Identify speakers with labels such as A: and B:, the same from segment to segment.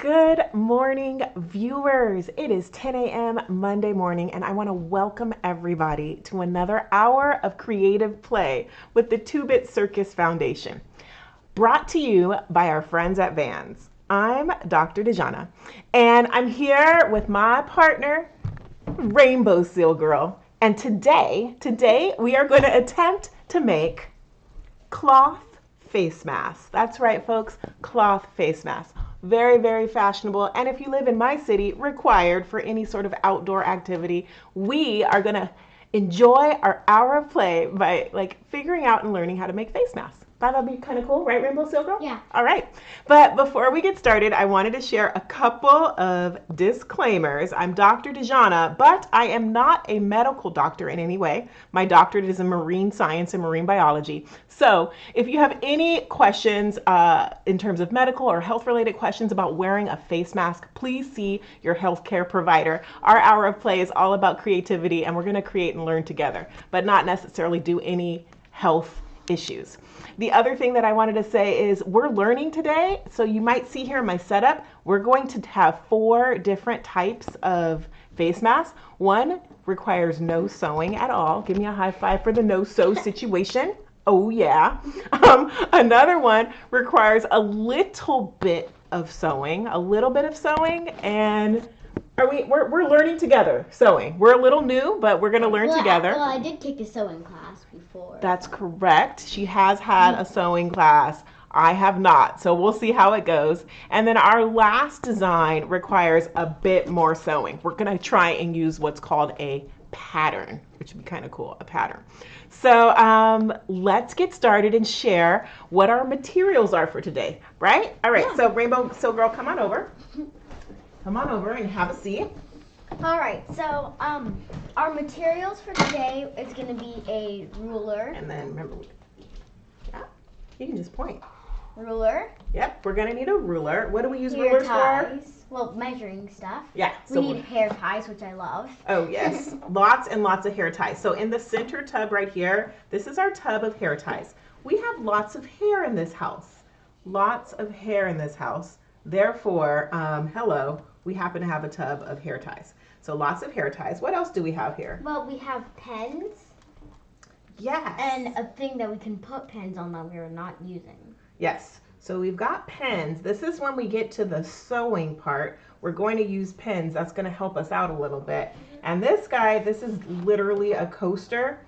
A: Good morning, viewers. It is 10 a.m. Monday morning, and I want to welcome everybody to another hour of creative play with the 2-Bit Circus Foundation, brought to you by our friends at Vans. I'm Dr. Dijanna, and I'm here with my partner, Rainbowseal Girl. And today we are going to attempt to make cloth face masks. That's right, folks, cloth face masks. Very, very fashionable. And if you live in my city, required for any sort of outdoor activity. We are going to enjoy our hour of play by figuring out and learning how to make face masks. That'll be kind of cool, right, Rainbowseal Girl?
B: Yeah.
A: All right. But before we get started, I wanted to share a couple of disclaimers. I'm Dr. Dijanna, but I am not a medical doctor in any way. My doctorate is in marine science and marine biology. So if you have any questions in terms of medical or health-related questions about wearing a face mask, please see your healthcare provider. Our hour of play is all about creativity, and we're going to create and learn together, but not necessarily do any health issues. The other thing that I wanted to say is we're learning today. So you might see here in my setup, we're going to have 4 different types of face masks. One requires no sewing at all. Give me a high five for the no sew situation. Oh yeah. Another one requires a little bit of sewing, and we're learning together sewing. We're a little new, but we're going to learn together.
B: Well, I did take a sewing class before.
A: That's correct. She has had a sewing class. I have not. So we'll see how it goes. And then our last design requires a bit more sewing. We're going to try and use what's called a pattern, which would be kind of cool, a pattern. So let's get started and share what our materials are for today, right? All right. Yeah. So Rainbowseal Girl, come on over. Come on over and have a seat.
B: All right, so our materials for today is going to be a ruler.
A: And then remember, yeah, you can just point.
B: Ruler.
A: Yep, we're going to need a ruler. What do we use
B: hair
A: rulers
B: ties.
A: for?
B: Well, measuring stuff.
A: Yeah.
B: We need hair ties, which I love.
A: Oh, yes. Lots and lots of hair ties. So in the center tub right here, this is our tub of hair ties. We have lots of hair in this house. Lots of hair in this house. Therefore, we happen to have a tub of hair ties. So lots of hair ties. What else do we have here?
B: Well, we have pens.
A: Yes.
B: And a thing that we can put pens on that we are not using.
A: Yes. So we've got pens. This is when we get to the sewing part. We're going to use pens. That's going to help us out a little bit. And this guy, this is literally a coaster.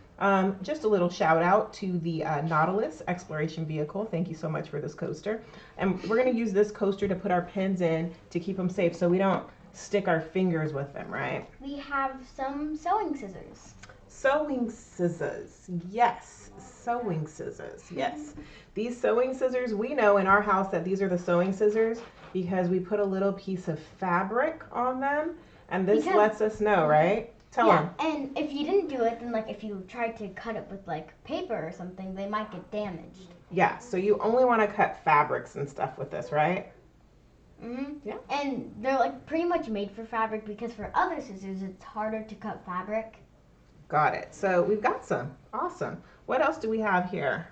A: Just a little shout out to the Nautilus exploration vehicle. Thank you so much for this coaster. And we're going to use this coaster to put our pens in to keep them safe so we don't stick our fingers with them, right?
B: We have some sewing scissors.
A: Sewing scissors, yes. Sewing scissors, yes. These sewing scissors, we know in our house that these are the sewing scissors because we put a little piece of fabric on them, and this lets us know, right? Tell them.
B: And if you didn't do it, then if you tried to cut it with paper or something, they might get damaged.
A: Yeah, so you only want to cut fabrics and stuff with this, right?
B: Mm-hmm.
A: Yeah.
B: And they're pretty much made for fabric because for other scissors, it's harder to cut fabric.
A: Got it. So we've got some. Awesome. What else do we have here?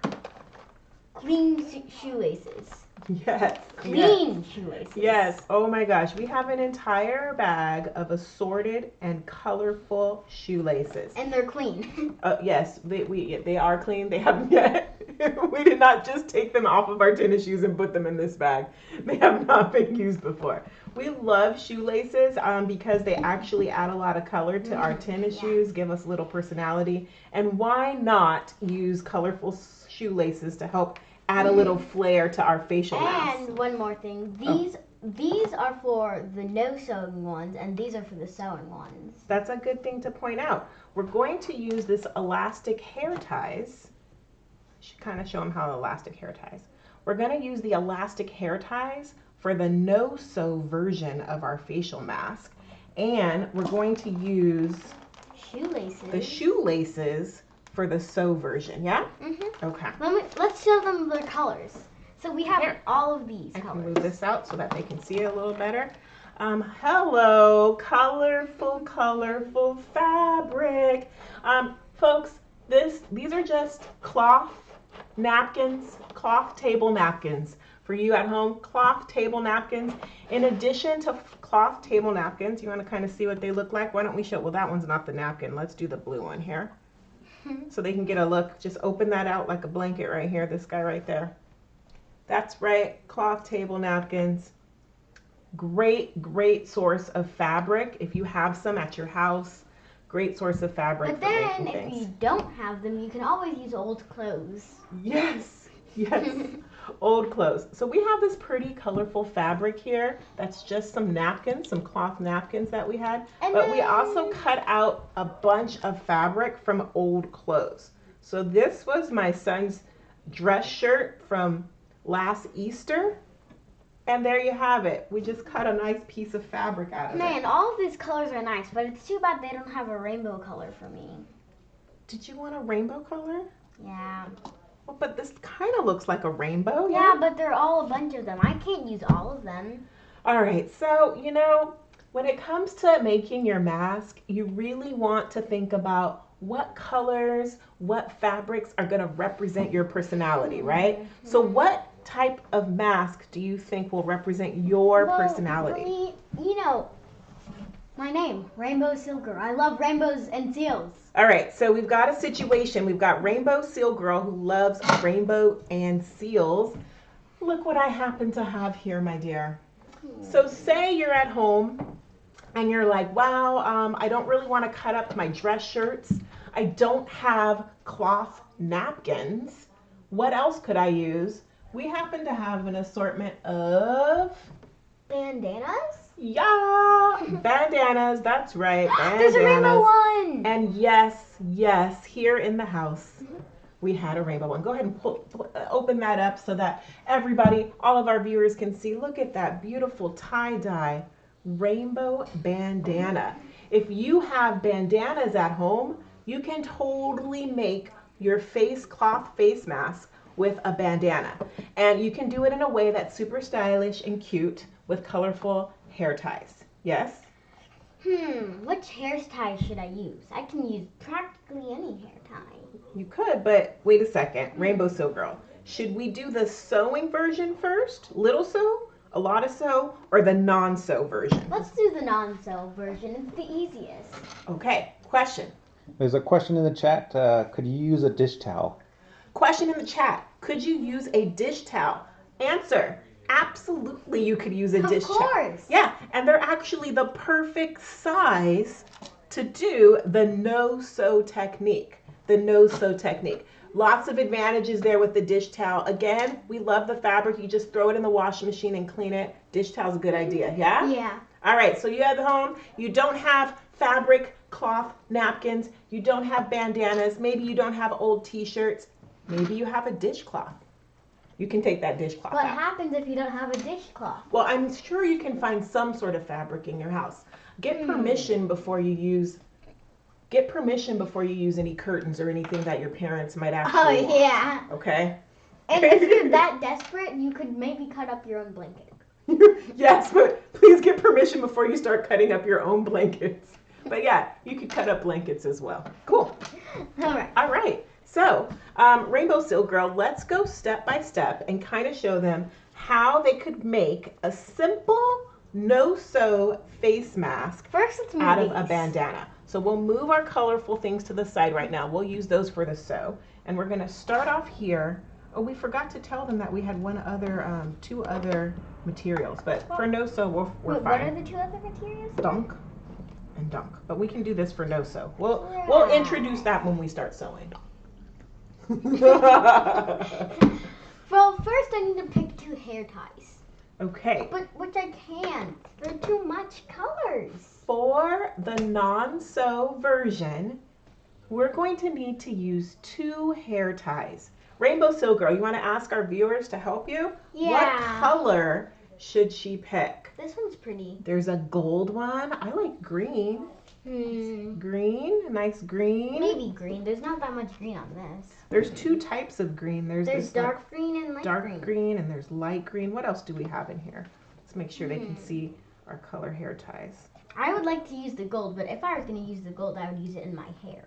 B: Clean shoelaces.
A: Yes.
B: Clean shoelaces.
A: Yes. Oh my gosh. We have an entire bag of assorted and colorful shoelaces.
B: And they're clean.
A: Yes, they are clean. They haven't yet. We did not just take them off of our tennis shoes and put them in this bag. They have not been used before. We love shoelaces because they actually add a lot of color to our tennis shoes, give us a little personality. And why not use colorful shoelaces to help add a little flair to our facial mask?
B: And one more thing. These are for the no sewing ones, and these are for the sewing ones.
A: That's a good thing to point out. We're going to use this elastic hair ties. I should kind of show them how elastic hair ties. We're going to use the elastic hair ties for the no sew version of our facial mask, and we're going to use the shoelaces for the sew version. Yeah. Okay.
B: Let's show them their colors. So we have all of these colors.
A: I can move this out so that they can see it a little better. Hello, colorful fabric. Folks, these are just cloth napkins, cloth table napkins For you at home, cloth table napkins. In addition to cloth table napkins, you want to kind of see what they look like? Why don't we show, well, that one's not the napkin. Let's do the blue one here. So they can get a look. Just open that out like a blanket right here, this guy right there. That's right, cloth table napkins. Great source of fabric. If you have some at your house, great source of fabric
B: but
A: for making
B: then,
A: things.
B: if you don't have them, you can always use old clothes.
A: Yes, old clothes. So we have this pretty colorful fabric here. That's just some napkins, some cloth napkins that we had. But we also cut out a bunch of fabric from old clothes. So this was my son's dress shirt from last Easter. And there you have it. We just cut a nice piece of fabric out of it.
B: Man, all of these colors are nice, but it's too bad they don't have a rainbow color for me.
A: Did you want a rainbow color?
B: Yeah.
A: Well, but this kind of looks like a rainbow.
B: Yeah, but they're all a bunch of them. I can't use all of them.
A: All right, so, when it comes to making your mask, you really want to think about what colors, what fabrics are going to represent your personality, right? Mm-hmm. So what type of mask do you think will represent your personality?
B: For me, my name, Rainbowseal Girl. I love rainbows and seals.
A: All right, so we've got a situation. We've got Rainbowseal Girl who loves rainbow and seals. Look what I happen to have here, my dear. So say you're at home and you're like, wow, I don't really want to cut up my dress shirts. I don't have cloth napkins. What else could I use? We happen to have an assortment of
B: bandanas.
A: Yeah, bandanas. That's right, bandanas.
B: There's a rainbow one.
A: And yes, here in the house, we had a rainbow one. Go ahead and open that up so that everybody, all of our viewers can see. Look at that beautiful tie-dye rainbow bandana. If you have bandanas at home, you can totally make your cloth face mask with a bandana. And you can do it in a way that's super stylish and cute with colorful hair ties. Yes?
B: Which hair tie should I use? I can use practically any hair tie.
A: You could, but wait a second. Rainbowseal Girl. Should we do the sewing version first? Little sew? A lot of sew? Or the non-sew version?
B: Let's do the non-sew version. It's the easiest.
A: Okay. Question.
C: There's a question in the chat. Could you use a dish towel?
A: Question in the chat. Could you use a dish towel? Answer. Absolutely, you could use a dish towel.
B: Of course.
A: Yeah, and they're actually the perfect size to do the no-sew technique. The no-sew technique. Lots of advantages there with the dish towel. Again, we love the fabric. You just throw it in the washing machine and clean it. Dish towel's a good idea, yeah?
B: Yeah.
A: All right, so you at home, you don't have fabric cloth napkins. You don't have bandanas. Maybe you don't have old t-shirts. Maybe you have a dishcloth. You can take that dishcloth
B: What
A: out.
B: happens if you don't have a dishcloth?
A: Well, I'm sure you can find some sort of fabric in your house. Get permission before you use any curtains or anything that your parents might actually want.
B: Yeah.
A: Okay?
B: And if you're that desperate, you could maybe cut up your own blanket.
A: Yes, but please get permission before you start cutting up your own blankets. But yeah, you could cut up blankets as well. Cool. All right. So, Rainbowseal Girl, let's go step by step and kind of show them how they could make a simple no-sew face mask out of a bandana. So we'll move our colorful things to the side right now. We'll use those for the sew. And we're going to start off here. Oh, we forgot to tell them that we had two other materials. But for no-sew, we're fine.
B: What are the two other materials?
A: Dunk and dunk. But we can do this for no-sew. We'll introduce that when we start sewing.
B: Well, first I need to pick two hair ties.
A: Okay.
B: But which I can't. There are too much colors.
A: For the non-sew version, we're going to need to use two hair ties. Rainbowseal Girl, you want to ask our viewers to help you?
B: Yeah.
A: What color should she pick?
B: This one's pretty.
A: There's a gold one. I like green. Green, a nice green.
B: Maybe green. There's not that much green on this.
A: There's two types of green. There's
B: dark green and light green.
A: Dark green and there's light green. What else do we have in here? Let's make sure they can see our color hair ties.
B: I would like to use the gold, but if I was going to use the gold, I would use it in my hair.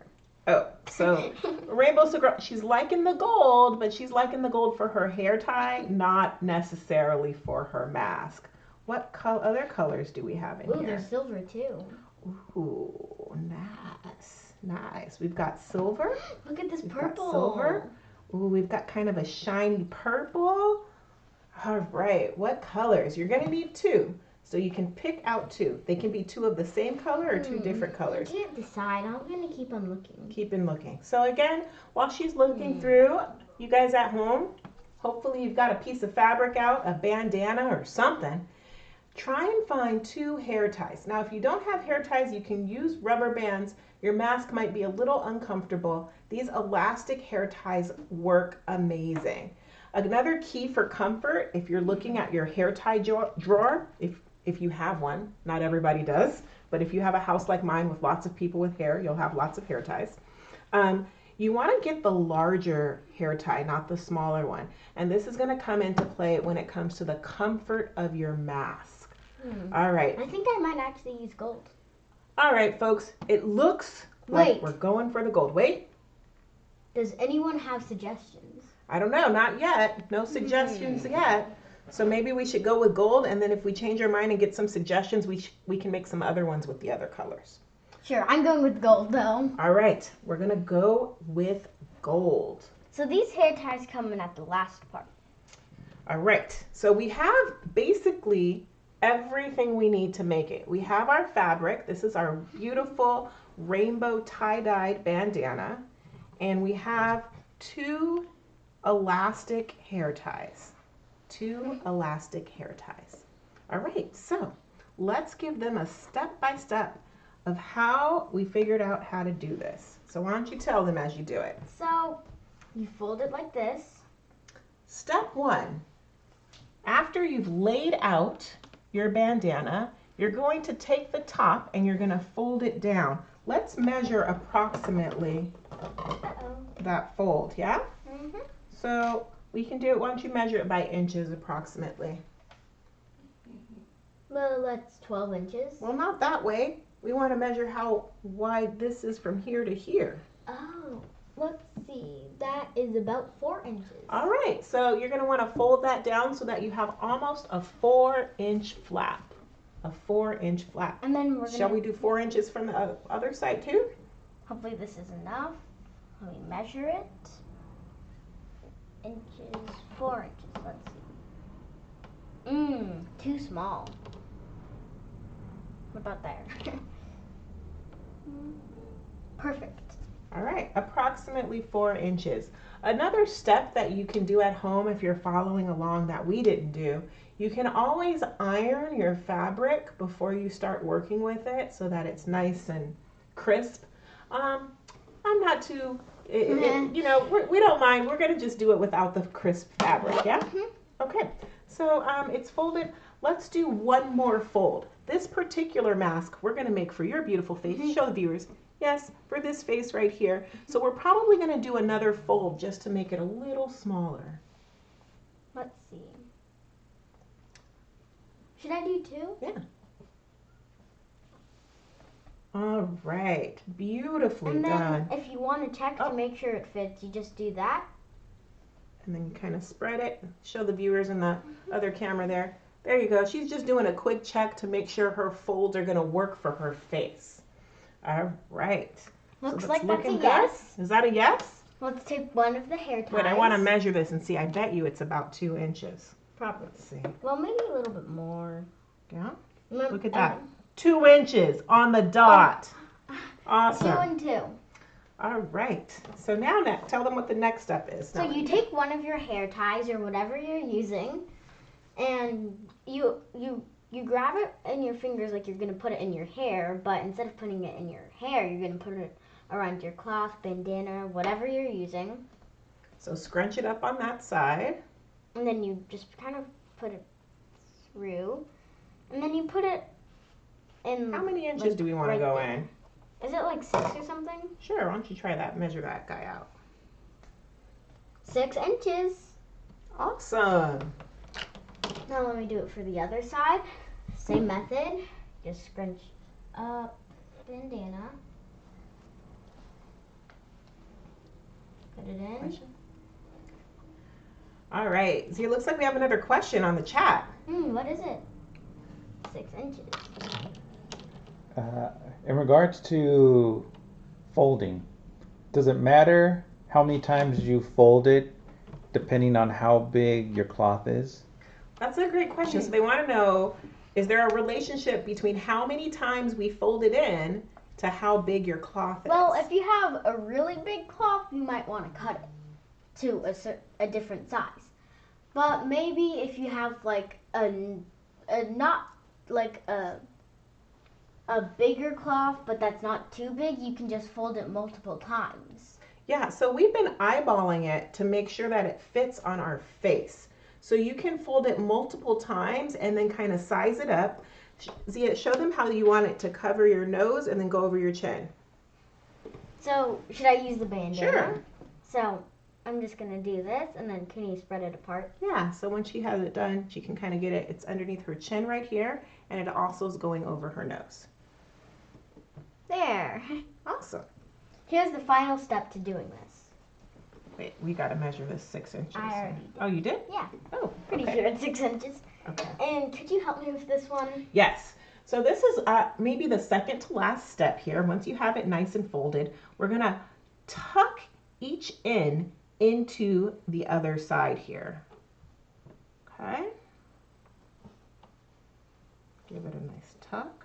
A: Oh, So Rainbowseal girl, she's liking the gold, but she's liking the gold for her hair tie, not necessarily for her mask. What other colors do we have in
B: Ooh,
A: here?
B: there's silver too.
A: Ooh, nice, nice. We've got silver.
B: Look at this
A: We've
B: purple.
A: got silver. Ooh, we've got kind of a shiny purple. All right, what colors? You're gonna need two, so you can pick out two. They can be two of the same color or two different colors.
B: I can't decide. I'm gonna keep on looking.
A: Keep on looking. So again, while she's looking through, you guys at home, hopefully you've got a piece of fabric out, a bandana or something. Try and find two hair ties. Now, if you don't have hair ties, you can use rubber bands. Your mask might be a little uncomfortable. These elastic hair ties work amazing. Another key for comfort, if you're looking at your hair tie drawer, if you have one, not everybody does, but if you have a house like mine with lots of people with hair, you'll have lots of hair ties. You want to get the larger hair tie, not the smaller one. And this is going to come into play when it comes to the comfort of your mask. All right.
B: I think I might actually use gold.
A: All right, folks. It looks like we're going for the gold. Wait.
B: Does anyone have suggestions?
A: I don't know. Not yet. No suggestions yet. So maybe we should go with gold, and then if we change our mind and get some suggestions, we can make some other ones with the other colors.
B: Sure, I'm going with gold though.
A: All right. We're going to go with gold.
B: So these hair ties come in at the last part.
A: All right. So we have basically everything we need to make it. We have our fabric. This is our beautiful rainbow tie-dyed bandana. And we have two elastic hair ties. Two elastic hair ties. All right, so let's give them a step-by-step of how we figured out how to do this. So why don't you tell them as you do it?
B: So you fold it like this.
A: Step one, after you've laid out your bandana, you're going to take the top and you're going to fold it down. Let's measure approximately that fold, yeah?
B: Mm-hmm.
A: So we can do it, why don't you measure it by inches approximately?
B: Well, that's 12 inches.
A: Well, not that way. We want to measure how wide this is from here to here.
B: Oh, let's see. That is about 4 inches.
A: All right, so you're going to want to fold that down so that you have almost a 4-inch flap. A 4-inch flap.
B: And then we're
A: Shall we do 4 inches from the other side too?
B: Hopefully this is enough. Let me measure it. Inches, 4 inches. Let's see. Too small. What about there? Perfect.
A: All right, approximately 4 inches. Another step that you can do at home if you're following along that we didn't do, you can always iron your fabric before you start working with it so that it's nice and crisp. I'm not too, you know, we don't mind. We're gonna just do it without the crisp fabric, yeah? Okay, so it's folded. Let's do one more fold. This particular mask we're gonna make for your beautiful face. Show the viewers. Yes, for this face right here. So we're probably going to do another fold just to make it a little smaller.
B: Let's see. Should I do 2?
A: Yeah. All right. Beautifully
B: and then
A: done.
B: If you want to check to make sure it fits, you just do that.
A: And then you kind of spread it. Show the viewers in the other camera there. There you go. She's just doing a quick check to make sure her folds are going to work for her face. All right.
B: Looks
A: so
B: like that's a
A: good.
B: yes.
A: Is that a yes?
B: Let's take one of the hair ties.
A: Wait, I want to measure this and see. I bet you it's about 2 inches.
B: Probably.
A: Let's see.
B: Well, maybe a little bit more.
A: Yeah.
B: Remember,
A: Look at that. 2 inches on the dot. Awesome.
B: 2 and 2.
A: All right. So now tell them what the next step is.
B: So you take one of your hair ties or whatever you're using, and you grab it in your fingers like you're going to put it in your hair, but instead of putting it in your hair, you're going to put it around your cloth, bandana, whatever you're using.
A: So scrunch it up on that side.
B: And then you just kind of put it through. And then you put it in...
A: How many inches do we want to go
B: there.
A: in?
B: Is it like 6 or something?
A: Sure, why don't you try that? Measure that guy out.
B: 6 inches.
A: Awesome.
B: Now let me do it for the other side. Same method. Just scrunch up bandana. Put it in.
A: Question? All right. So it looks like we have another question on the chat.
B: What is it? 6 inches.
C: In regards to folding, does it matter how many times you fold it depending on how big your cloth is?
A: That's a great question. So they want to know, is there a relationship between how many times we fold it in to how big your cloth is?
B: Well, if you have a really big cloth, you might want to cut it to a different size. But maybe if you have like a not like a bigger cloth, but that's not too big, you can just fold it multiple times.
A: Yeah, so we've been eyeballing it to make sure that it fits on our face. So you can fold it multiple times and then kind of size it up. Show them how you want it to cover your nose and then go over your chin.
B: So should I use the bandana?
A: Sure.
B: So I'm just going to do this, and then can you spread it apart?
A: Yeah, so when she has it done, she can kind of get it. It's underneath her chin right here, and it also is going over her nose.
B: There.
A: Awesome.
B: Here's the final step to doing this.
A: Wait, we got to measure this 6 inches.
B: I already did.
A: Oh, you did?
B: Yeah.
A: Oh,
B: Pretty
A: okay.
B: sure it's 6 inches.
A: Okay.
B: And could you help me with this one?
A: Yes. So this is maybe the second to last step here. Once you have it nice and folded, we're going to tuck each end into the other side here. Okay. Give it a nice tuck.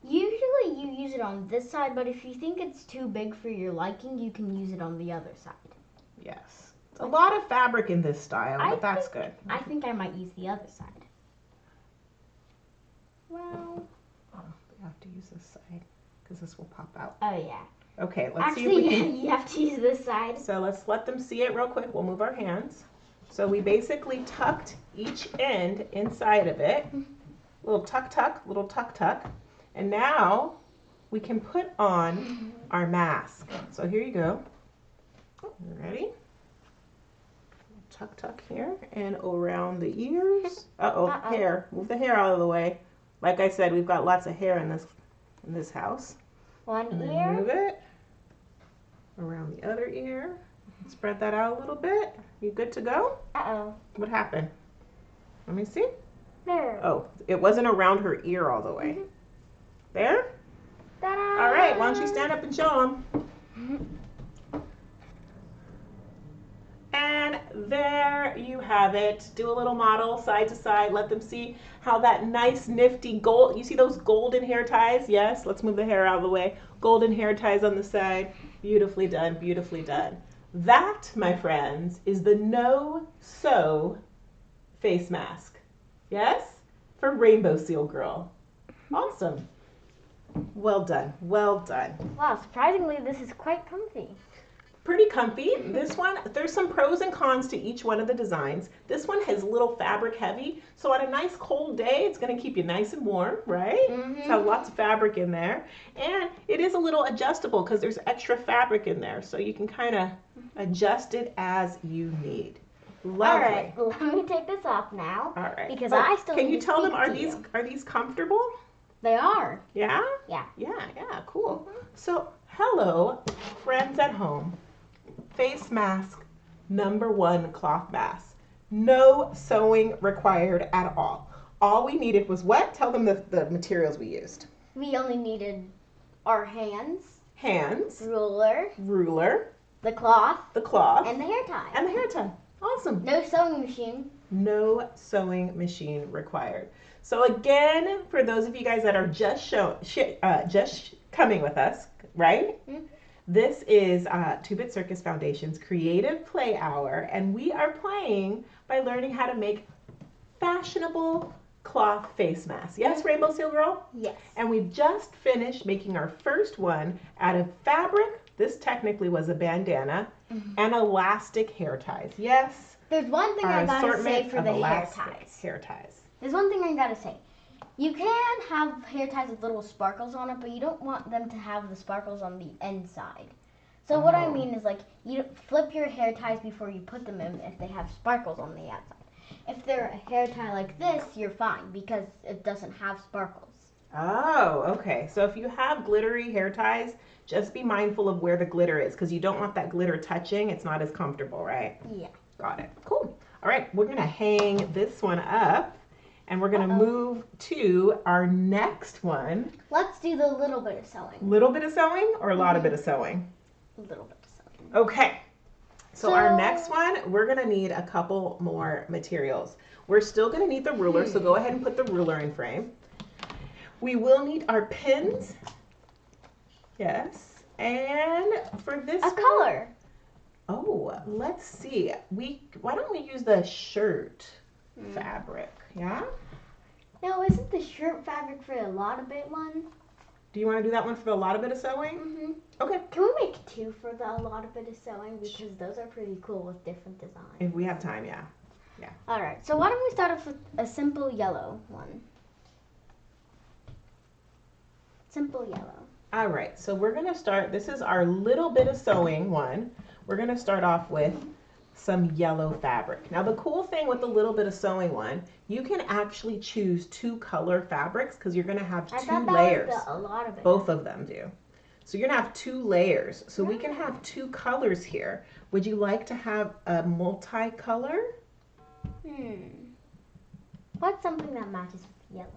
B: Usually you use it on this side, but if you think it's too big for your liking, you can use it on the other side.
A: Yes. It's a lot of fabric in this style, but that's good.
B: I think I might use the other side. Well,
A: Oh, we have to use this side because this will pop out.
B: oh yeah.
A: Okay, let's see if
B: Actually,
A: we can.
B: you have to use this side.
A: So let's let them see it real quick. We'll move our hands. So we basically tucked each end inside of it. Little tuck tuck, little tuck tuck. And now we can put on our mask. So here you go. Ready? Tuck tuck here and around the ears. Uh-oh, hair. Move the hair out of the way. Like I said, we've got lots of hair in this house.
B: One
A: And then
B: ear.
A: move it around the other ear. Spread that out a little bit. You good to go?
B: Uh-oh.
A: What happened? Let me see.
B: There.
A: Oh, it wasn't around her ear all the way. There?
B: Ta-da!
A: All right, why don't you stand up and show them? And there you have it. Do a little model side to side. Let them see how that nice nifty gold, you see those golden hair ties? Yes, let's move the hair out of the way. Golden hair ties on the side. Beautifully done, beautifully done. That, my friends, is the no-sew face mask. Yes? For Rainbowseal Girl. Awesome. Well done, well done.
B: Wow, surprisingly, this is quite comfy.
A: Pretty comfy. This one, there's some pros and cons to each one of the designs. This one has a little fabric heavy, so on a nice cold day, it's going to keep you nice and warm, right? It's got lots of fabric in there. And it is a little adjustable because there's extra fabric in there, so you can kind of adjust it as you need. Lovely.
B: All right, let me take this off now.
A: All right.
B: Because I still
A: Can
B: need
A: you
B: to
A: tell them,
B: speak to
A: are these comfortable?
B: They are.
A: Yeah?
B: Yeah.
A: Yeah, cool. So, hello, friends at home. Face mask, #1 cloth mask. No sewing required at all. All we needed was what? Tell them the materials we used.
B: We only needed our hands,
A: Hands,
B: ruler,
A: ruler,
B: the cloth,
A: the cloth,
B: and the hair tie.
A: and the hair tie. Awesome.
B: No sewing machine.
A: No sewing machine required. So again, for those of you guys that are just coming with us, right? This is 2-Bit Circus Foundation's Creative Play Hour, and we are playing by learning how to make fashionable cloth face masks. Yes, Rainbowseal Girl?
B: Yes.
A: And we've just finished making our first one out of fabric. This technically was a bandana and elastic hair ties. Yes.
B: There's one thing
A: Our
B: I gotta say
A: assortment
B: for
A: of
B: the hair
A: elastic
B: ties.
A: hair ties.
B: There's one thing I gotta say. You can have hair ties with little sparkles on it, but you don't want them to have the sparkles on the inside. So what I mean is, like, you flip your hair ties before you put them in if they have sparkles on the outside. If they're a hair tie like this, you're fine because it doesn't have sparkles.
A: Oh, okay. So if you have glittery hair ties, just be mindful of where the glitter is because you don't want that glitter touching. It's not as comfortable, right?
B: Yeah.
A: Got it. Cool. All right, we're gonna hang this one up and we're gonna move to our next one.
B: Let's do the little bit of sewing.
A: Little bit of sewing or a lot of bit of sewing?
B: A little bit of sewing.
A: Okay. So our next one, we're gonna need a couple more materials. We're still gonna need the ruler, so go ahead and put the ruler in frame. We will need our pins. Yes. And for this
B: a color.
A: Oh, let's see. Why don't we use the shirt fabric? Yeah?
B: No, isn't the shirt fabric for a lot of bit one?
A: Do you want to do that one for the lot of bit of sewing?
B: Mm-hmm.
A: Okay.
B: Can we make two for the a lot of bit of sewing because those are pretty cool with different designs.
A: If we have time, yeah. Yeah.
B: All right. So why don't we start off with a simple yellow one? Simple yellow.
A: All right. So we're going to start. This is our little bit of sewing one. We're going to start off with some yellow fabric. Now the cool thing with the little bit of sewing one, you can actually choose two color fabrics because you're going to have two layers.
B: A lot of it.
A: Both of them do. So you're going to have two layers. So we can have two colors here. Would you like to have a multicolor?
B: What's something that matches with yellow?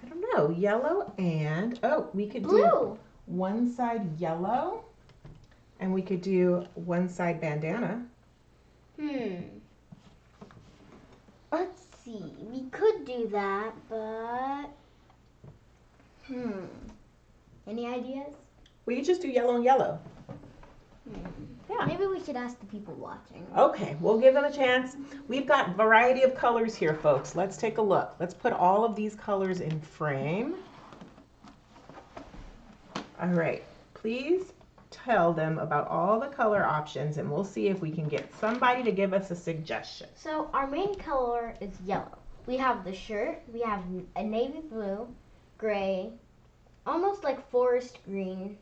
A: I don't know. Yellow and, we could
B: blue.
A: Do one side yellow and we could do one side bandana.
B: Let's see. We could do that, but any ideas?
A: We could just do yellow and yellow. Yeah.
B: Maybe we should ask the people watching.
A: Okay, we'll give them a chance. We've got variety of colors here, folks. Let's take a look. Let's put all of these colors in frame. All right, please tell them about all the color options and we'll see if we can get somebody to give us a suggestion.
B: So our main color is yellow. We have the shirt, we have a navy blue, gray, almost like forest green,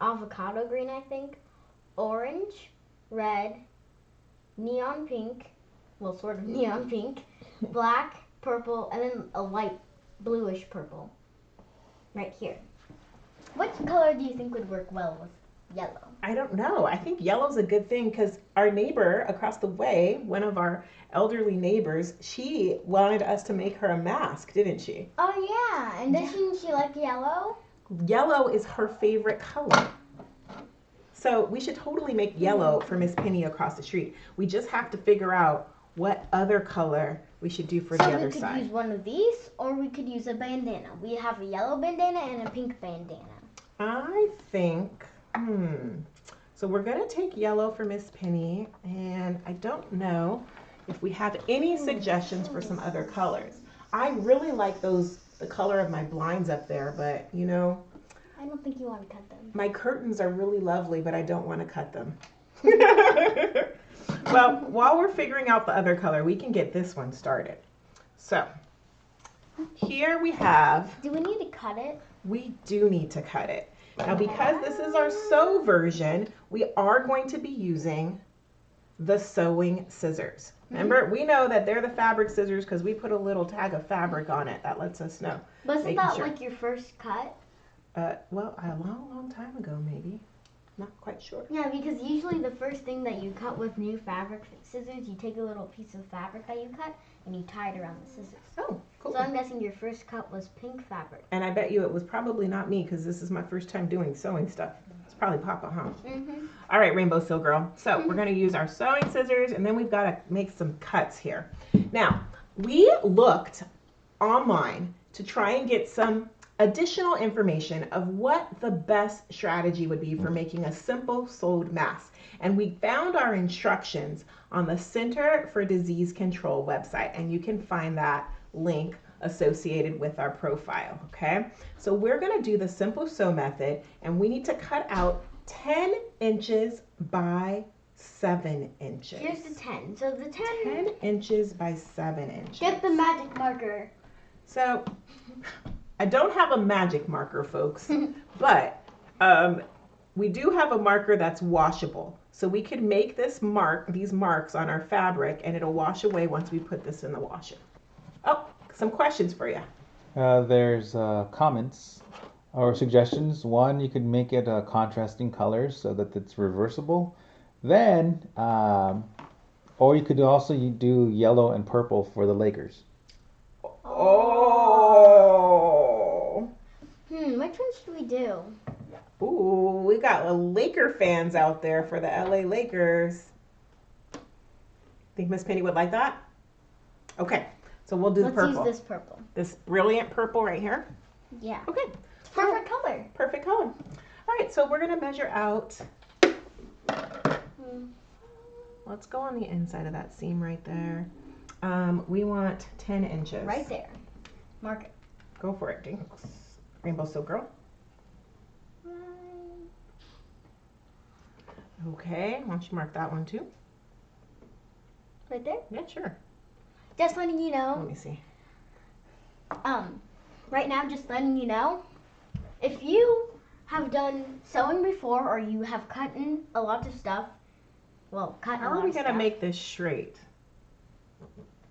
B: avocado green I think, orange, red, neon pink, well sort of neon pink, black, purple, and then a light bluish purple right here. Which color do you think would work well with yellow?
A: I don't know. I think yellow's a good thing because our neighbor across the way, one of our elderly neighbors, she wanted us to make her a mask, didn't she?
B: Oh yeah, and doesn't she like yellow?
A: Yellow is her favorite color. So we should totally make yellow for Miss Penny across the street. We just have to figure out what other color we should do for the other side.
B: So we could use one of these or we could use a bandana. We have a yellow bandana and a pink bandana.
A: I think, so we're going to take yellow for Miss Penny, and I don't know if we have any suggestions for some other colors. I really like the color of my blinds up there, but you know.
B: I don't think you want to cut them.
A: My curtains are really lovely, but I don't want to cut them. Well, while we're figuring out the other color, we can get this one started. So, here we have...
B: Do we need to cut it?
A: We do need to cut it. Now, because this is our sew version, we are going to be using the sewing scissors. Remember, we know that they're the fabric scissors because we put a little tag of fabric on it. That lets us know.
B: Wasn't that like your first cut?
A: Well, a long, long time ago, maybe. Not quite sure.
B: Yeah, because usually the first thing that you cut with new fabric scissors, you take a little piece of fabric that you cut and you tie it around the scissors.
A: Oh, cool.
B: So I'm guessing your first cut was pink fabric.
A: And I bet you it was probably not me because this is my first time doing sewing stuff. It's probably Papa, huh?
B: Mm-hmm.
A: All right, Rainbowseal girl. So we're going to use our sewing scissors and then we've got to make some cuts here. Now, we looked online to try and get some additional information of what the best strategy would be for making a simple sewed mask. And we found our instructions on the Center for Disease Control website, and you can find that link associated with our profile, okay? So we're gonna do the simple sew method, and we need to cut out 10 inches by 7 inches.
B: Here's the 10. So the
A: 10 inches by 7 inches.
B: Get the magic marker.
A: So I don't have a magic marker, folks, but we do have a marker that's washable. So we could make these marks on our fabric and it'll wash away once we put this in the washer. Oh, some questions for you.
C: There's comments or suggestions. One, you could make it contrasting colors so that it's reversible. Then, or you could also do yellow and purple for the Lakers.
A: Oh.
B: Which one should we do?
A: Ooh, we got Laker fans out there for the LA Lakers. Think Miss Penny would like that? Okay, so we'll do the purple.
B: Let's use this purple.
A: This brilliant purple right here.
B: Yeah.
A: Okay.
B: It's perfect color.
A: Perfect color. All right, so we're gonna measure out. Let's go on the inside of that seam right there. We want 10 inches.
B: Right there. Mark it.
A: Go for it, Jinx. Rainbowseal girl. Okay, why don't you mark that one too?
B: Right there?
A: Yeah, sure.
B: Just letting you
A: Let
B: know.
A: me see.
B: Right now, just letting you know. If you have done sewing before or you have cut in a lot of stuff, well, cut
A: How
B: a
A: are
B: lot
A: we
B: of
A: gonna
B: stuff,
A: make this straight?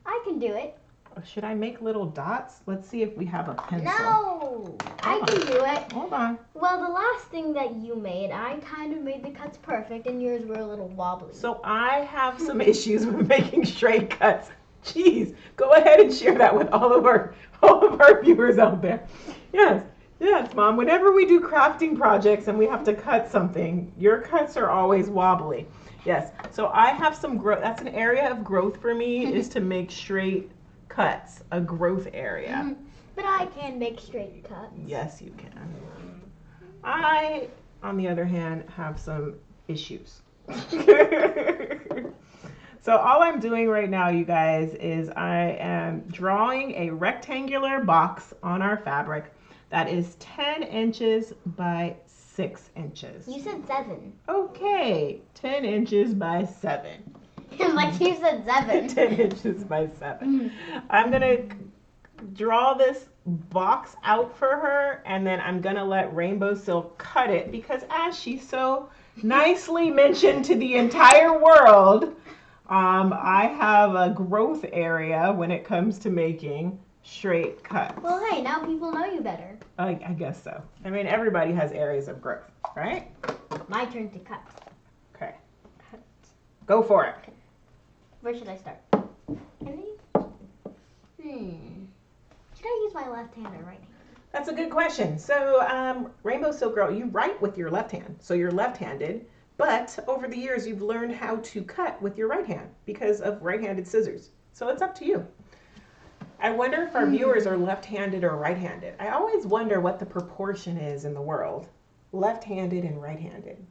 B: I can do it.
A: Should I make little dots? Let's see if we have a pencil.
B: No! I can do it.
A: Hold on.
B: Well, the last thing that you made, I kind of made the cuts perfect and yours were a little wobbly.
A: So I have some issues with making straight cuts. Jeez, go ahead and share that with all of our viewers out there. Yes, Mom. Whenever we do crafting projects and we have to cut something, your cuts are always wobbly. Yes. So I have some growth. That's an area of growth for me is to make straight cuts, a growth area.
B: But I can make straight cuts.
A: Yes, you can. I, on the other hand, have some issues. So all I'm doing right now, you guys, is I am drawing a rectangular box on our fabric that is 10 inches by 6 inches.
B: You said 7.
A: Okay, 10 inches by 7.
B: Like you said 7.
A: 10 inches by 7. I'm going to draw this box out for her, and then I'm going to let Rainbowseal cut it because as she so nicely mentioned to the entire world, I have a growth area when it comes to making straight cuts.
B: Well, hey, now people know you better.
A: I guess so. I mean, everybody has areas of growth, right?
B: My turn to cut.
A: Okay. Go for it.
B: Where should I start? Should I use my left hand or right hand?
A: That's a good question. So, Rainbowseal girl, you write with your left hand, so you're left-handed. But over the years, you've learned how to cut with your right hand because of right-handed scissors. So it's up to you. I wonder if our viewers are left-handed or right-handed. I always wonder what the proportion is in the world. Left-handed and right-handed.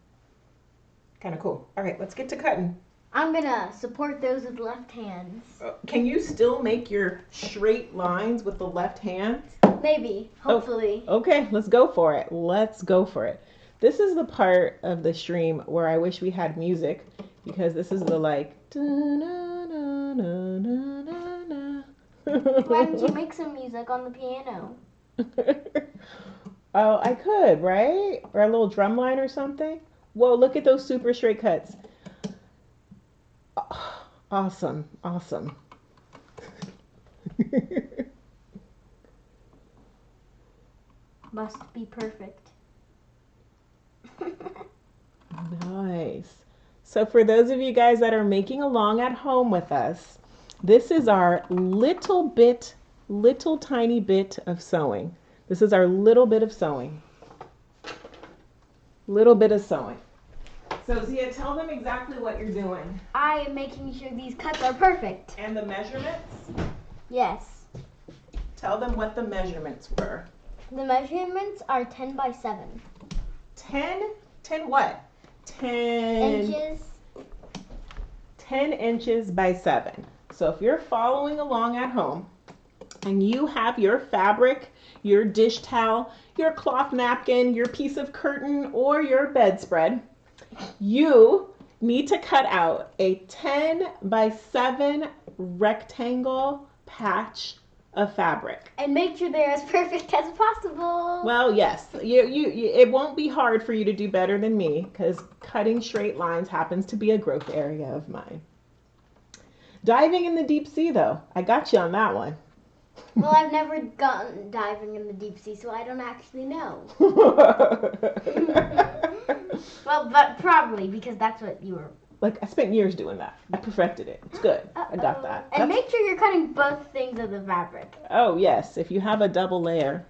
A: Kind of cool. All right, let's get to cutting.
B: I'm going to support those with left hands.
A: Can you still make your straight lines with the left hand?
B: Maybe, hopefully.
A: Okay, let's go for it. Let's go for it. This is the part of the stream where I wish we had music because this is the like.
B: Why don't you make some music on the piano?
A: Oh, I could, right? Or a little drum line or something. Whoa, look at those super straight cuts. Awesome, awesome.
B: Must be perfect.
A: Nice. So for those of you guys that are making along at home with us, this is our little tiny bit of sewing. This is our little bit of sewing. Little bit of sewing. So Zia, tell them exactly what you're doing.
B: I am making sure these cuts are perfect.
A: And the measurements?
B: Yes.
A: Tell them what the measurements were.
B: The measurements are 10 by 7.
A: 10 what? 10
B: inches.
A: 10 inches by 7. So if you're following along at home and you have your fabric, your dish towel, your cloth napkin, your piece of curtain, or your bedspread, you need to cut out a 10 by 7 rectangle patch of fabric.
B: And make sure they're as perfect as possible.
A: Well, yes, it won't be hard for you to do better than me because cutting straight lines happens to be a growth area of mine. Diving in the deep sea, though, I got you on that one.
B: Well, I've never gone diving in the deep sea, so I don't actually know. Well, but probably because that's what you were.
A: Like, I spent years doing that. I perfected it. It's good. I got that.
B: And make sure you're cutting both things of the fabric.
A: Oh, yes. If you have a double layer.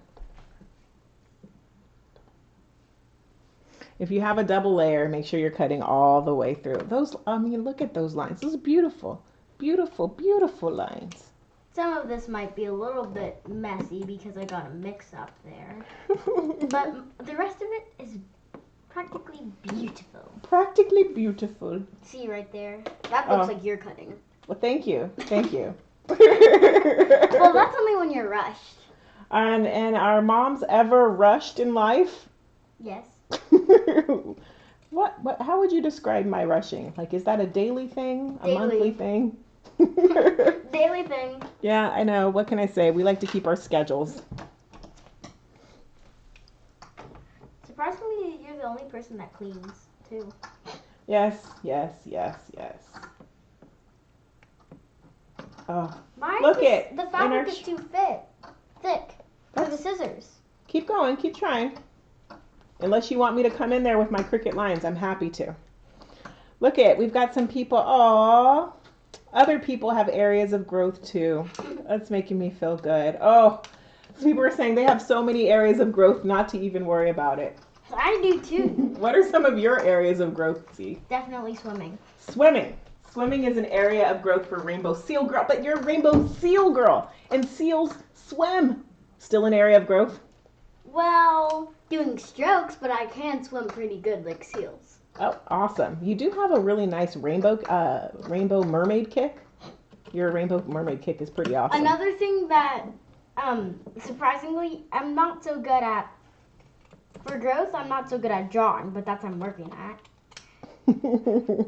A: If you have a double layer, make sure you're cutting all the way through. Those, I mean, look at those lines. Those are beautiful. Beautiful, beautiful lines.
B: Some of this might be a little bit messy because I got a mix-up there. But the rest of it is practically beautiful.
A: Practically beautiful.
B: See right there? That looks like you're cutting.
A: Well, thank you. Thank you.
B: Well, that's only when you're rushed.
A: And are moms ever rushed in life?
B: Yes.
A: What how would you describe my rushing? Like, is that a daily thing? A
B: Daily.
A: monthly thing?
B: Daily thing.
A: Yeah, I know. What can I say? We like to keep our schedules.
B: Surprisingly, you're the only person that cleans, too.
A: Yes, yes, yes, yes. Oh,
B: Mine
A: look
B: is,
A: it.
B: the fabric is too thick for the scissors.
A: Keep going. Keep trying. Unless you want me to come in there with my Cricut lines, I'm happy to. Look it. We've got some people. Aww. Other people have areas of growth too. That's making me feel good. Oh, people are saying they have so many areas of growth not to even worry about it.
B: I do too.
A: What are some of your areas of growth, Z?
B: Definitely swimming.
A: Swimming. Swimming is an area of growth for Rainbowseal girl, but you're a Rainbowseal girl, and seals swim. Still an area of growth?
B: Well, doing strokes, but I can swim pretty good like seals.
A: Oh, awesome. You do have a really nice rainbow mermaid kick. Your rainbow mermaid kick is pretty awesome.
B: Another thing that, surprisingly, I'm not so good at, for growth, I'm not so good at drawing, but that's what I'm working at.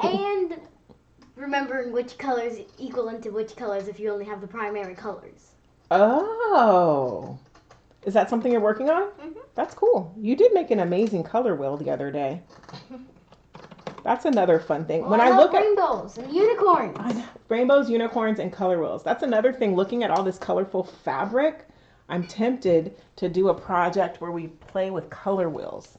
B: And remembering which colors equal into which colors if you only have the primary colors.
A: Oh. Is that something you're working on?
B: Mm-hmm.
A: That's cool. You did make an amazing color wheel the other day. That's another fun thing.
B: Well,
A: When
B: I
A: look
B: love rainbows and unicorns.
A: Rainbows, unicorns, and color wheels. That's another thing. Looking at all this colorful fabric, I'm tempted to do a project where we play with color wheels.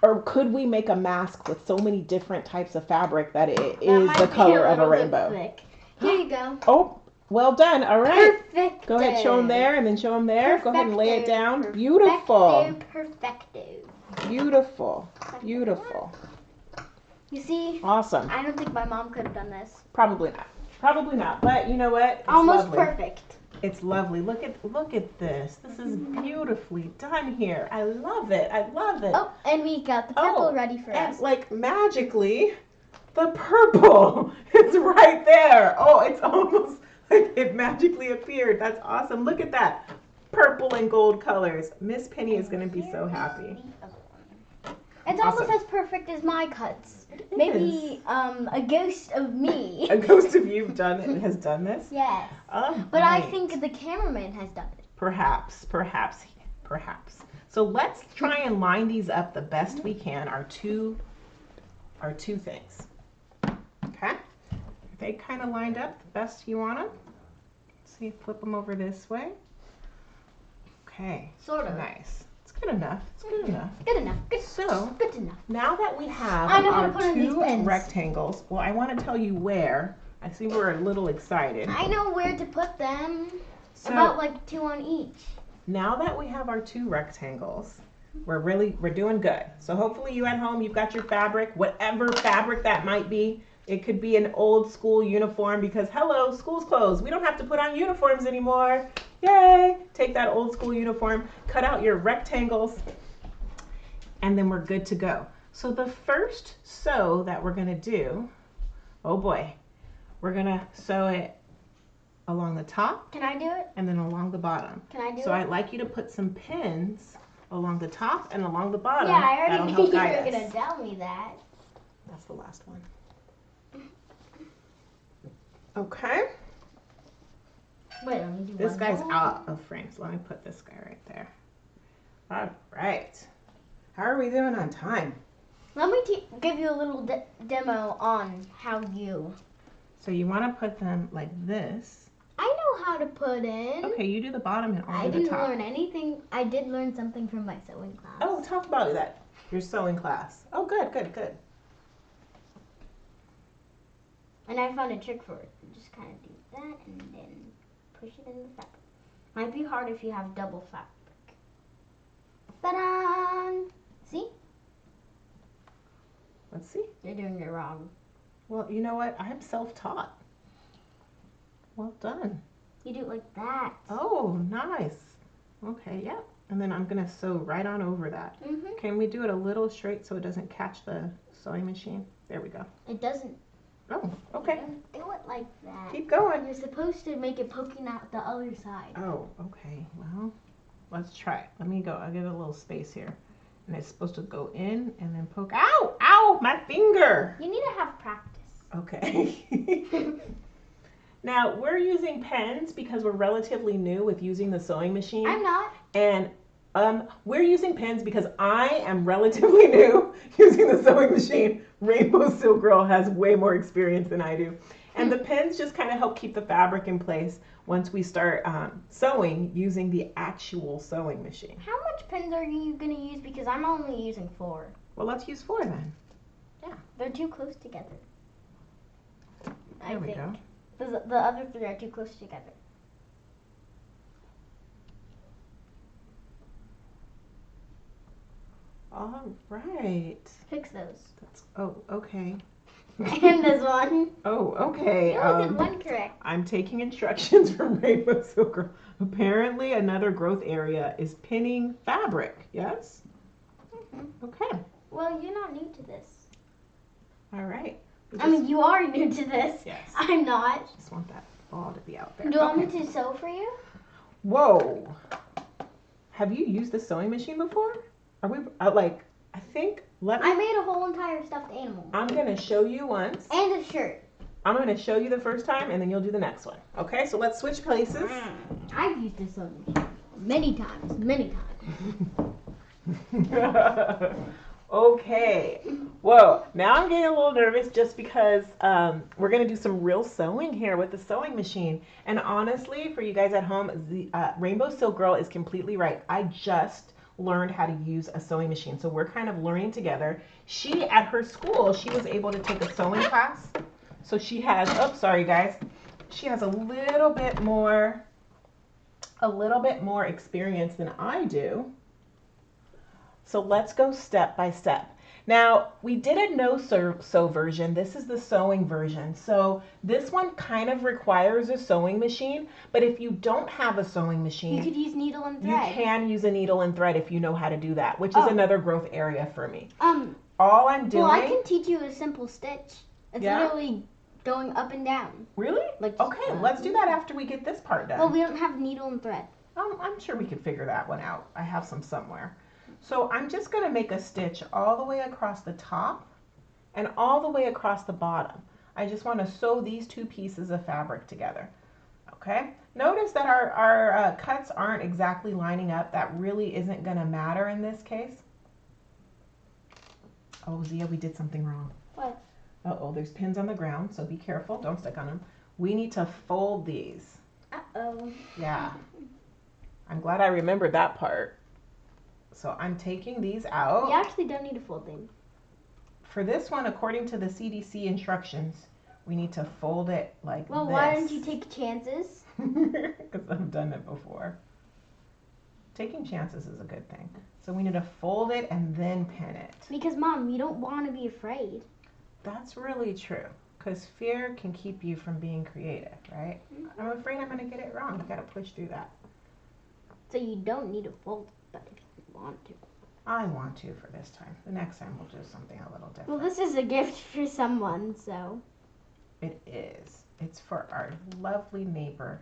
A: Or could we make a mask with so many different types of fabric that it is the color of a rainbow?
B: Thick. Here you go.
A: Oh, well done. All right.
B: Perfect.
A: Go ahead, show them there, and then show them there. Go ahead and lay it down. Beautiful.
B: Perfecto.
A: Beautiful. Beautiful.
B: You see?
A: Awesome.
B: I don't think my mom could have done this.
A: Probably not. Probably not. But you know what? It's
B: Almost
A: lovely.
B: perfect.
A: It's lovely. Look at this. This is beautifully done here. I love it. I love it.
B: Oh, and we got the purple ready for
A: and
B: us.
A: like magically, the purple is right there. Oh, it's almost like it magically appeared. That's awesome. Look at that. Purple and gold colors. Miss Penny is going to be so happy.
B: It's almost as perfect as my cuts. Maybe a ghost of me.
A: A ghost of you has done this?
B: Yes.
A: Oh,
B: But I
A: right.
B: think the cameraman has done it.
A: Perhaps. So let's try and line these up the best we can. Our two things. Okay? Are they kind of lined up the best you want them? See, flip them over this way. Okay.
B: Sort of.
A: Nice. It's good enough. It's good enough.
B: Good enough. Good enough.
A: Now that we have
B: I know how
A: our
B: to put in these
A: two
B: pins.
A: rectangles, well, I want to tell you where. I see we're a little excited.
B: I know where to put them.
A: So,
B: About like 2 on each.
A: now that we have our two rectangles, we're doing good. So hopefully you at home, you've got your fabric, whatever fabric that might be. It could be an old school uniform because hello, school's closed. We don't have to put on uniforms anymore. Yay! Take that old school uniform, cut out your rectangles, and then we're good to go. So the first sew that we're gonna do, oh boy, we're gonna sew it along the top.
B: Can I do it?
A: And then along the bottom.
B: Can I do it?
A: So I'd like you to put some pins along the top and along the bottom.
B: Yeah, I
A: That'll
B: already
A: help
B: knew you
A: guide
B: were
A: us.
B: going to tell me that.
A: That's the last one. Okay.
B: Wait, let me do
A: This
B: one
A: guy's
B: more.
A: out of frame, so let me put this guy right there. All right. How are we doing on time?
B: Let me give you a little demo on how you...
A: So you want to put them like this
B: I know how to put in.
A: Okay, you do the bottom and I'll
B: I
A: do the
B: didn't
A: top.
B: learn anything. I did learn something from my sewing class.
A: Oh, talk about that. Your sewing class. Oh, good, good, good.
B: And I found a trick for it. You just kind of do that and then push it in the fabric. Might be hard if you have double fabric. Ta-da! See?
A: Let's see.
B: You're doing it wrong.
A: Well, you know what? I'm self-taught. Well done.
B: You do it like that.
A: Oh, nice. Okay, yeah. And then I'm going to sew right on over that.
B: Mm-hmm.
A: Can we do it a little straight so it doesn't catch the sewing machine? There we go.
B: It doesn't.
A: Oh, okay.
B: Don't do it like that.
A: Keep going.
B: You're supposed to make it poking out the other side.
A: Oh, okay. Well, let's try it. Let me go. I'll give it a little space here. And it's supposed to go in and then poke. Ow! Ow! My finger!
B: You need to have practice.
A: Okay. Now, we're using pens because we're relatively new with using the sewing machine.
B: I'm not.
A: And we're using pens because I am relatively new using the sewing machine. Rainbowseal Girl has way more experience than I do. And the pens just kind of help keep the fabric in place once we start sewing using the actual sewing machine.
B: How much pens are you going to use? Because I'm only using 4.
A: Well, let's use 4 then.
B: Yeah. They're too close together.
A: There we go.
B: The other 3 are too close together.
A: All right.
B: Fix those.
A: Oh, okay.
B: And this one.
A: Oh, okay.
B: You only did one correct.
A: I'm taking instructions from Rainbowseal Girl. Apparently, another growth area is pinning fabric. Yes?
B: Mm-hmm.
A: Okay.
B: Well, you're not new to this.
A: All right.
B: I mean, you are new to this.
A: Yes.
B: I'm not.
A: Just want that ball to be out there.
B: Do you want me to sew for you?
A: Whoa. Have you used the sewing machine before? Are we I think
B: I made a whole entire stuffed animal.
A: I'm gonna show you once.
B: And a shirt.
A: I'm gonna show you the first time and then you'll do the next one. Okay, so let's switch places.
B: I've used this sewing machine many times.
A: Okay. Whoa. Now I'm getting a little nervous just because we're going to do some real sewing here with the sewing machine. And honestly, for you guys at home, the Rainbowseal Girl is completely right. I just learned how to use a sewing machine. So we're kind of learning together. She, at her school, she was able to take a sewing class. So she has, oh, sorry guys. She has a little bit more experience than I do. So let's go step by step. Now, we did a no-sew version. This is the sewing version. So this one kind of requires a sewing machine, but if you don't have a sewing machine,
B: You could use needle and
A: you
B: thread.
A: can use a needle and thread if you know how to do that, which is another growth area for me. All I'm doing...
B: Well, I can teach you a simple stitch. It's
A: Yeah?
B: literally going up and down.
A: Really?
B: Like,
A: Okay, let's do that after we get this part done.
B: Well, we don't have needle and thread.
A: I'm sure we could figure that one out. I have some somewhere. So I'm just going to make a stitch all the way across the top and all the way across the bottom. I just want to sew these 2 pieces of fabric together. Okay? Notice that our cuts aren't exactly lining up. That really isn't going to matter in this case. Oh, Zia, we did something wrong.
B: What?
A: Uh-oh, there's pins on the ground, so be careful. Don't stick on them. We need to fold these.
B: Uh-oh.
A: Yeah. I'm glad I remembered that part. So I'm taking these out.
B: You actually don't need to fold them.
A: For this one, according to the CDC instructions, we need to fold it like this.
B: Well, why don't you take chances?
A: Because I've done it before. Taking chances is a good thing. So we need to fold it and then pin it.
B: Because, Mom, you don't want to be afraid.
A: That's really true. Because fear can keep you from being creative, right?
B: Mm-hmm.
A: I'm afraid I'm going to get it wrong. You got to push through that.
B: So you don't need to fold, but if you want to.
A: I want to for this time. The next time we'll do something a little different.
B: Well, this is a gift for someone, so.
A: It is. It's for our lovely neighbor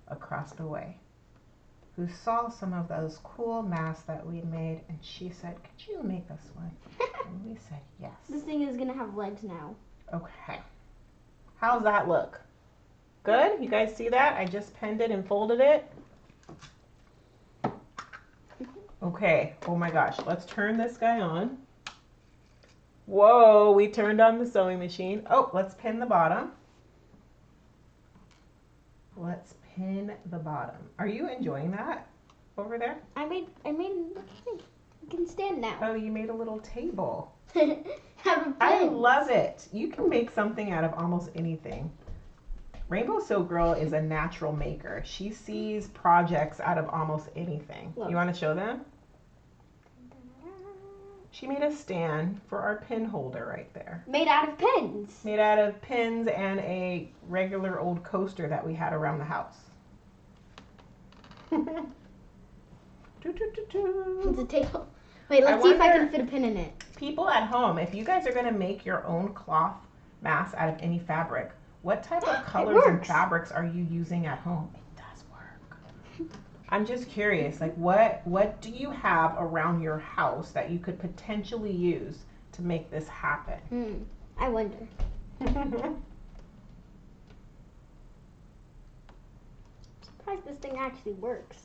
A: across the way who saw some of those cool masks that we made, and she said, could you make us one? And we said yes.
B: This thing is going to have legs now.
A: Okay. How's that look? Good? You guys see that? I just pinned it and folded it. Okay. Oh my gosh. Let's turn this guy on. Whoa, we turned on the sewing machine. Oh, let's pin the bottom. let's pin the bottom. Are you enjoying that over there?
B: I made you can stand now.
A: Oh, you made a little table.
B: Have a
A: I
B: pin.
A: love it. You can make something out of almost anything. Rainbowseal Girl is a natural maker. She sees projects out of almost anything.
B: Look.
A: You want to show them? She made a stand for our pin holder right there.
B: Made out of pins.
A: Made out of pins and a regular old coaster that we had around the house.
B: It's a table. Wait, let's see if I can fit a pin in it.
A: People at home, if you guys are going to make your own cloth mask out of any fabric, what type of colors and fabrics are you using at home? It does work. I'm just curious, like what do you have around your house that you could potentially use to make this happen?
B: I wonder.
A: Okay.
B: Surprised this thing actually works.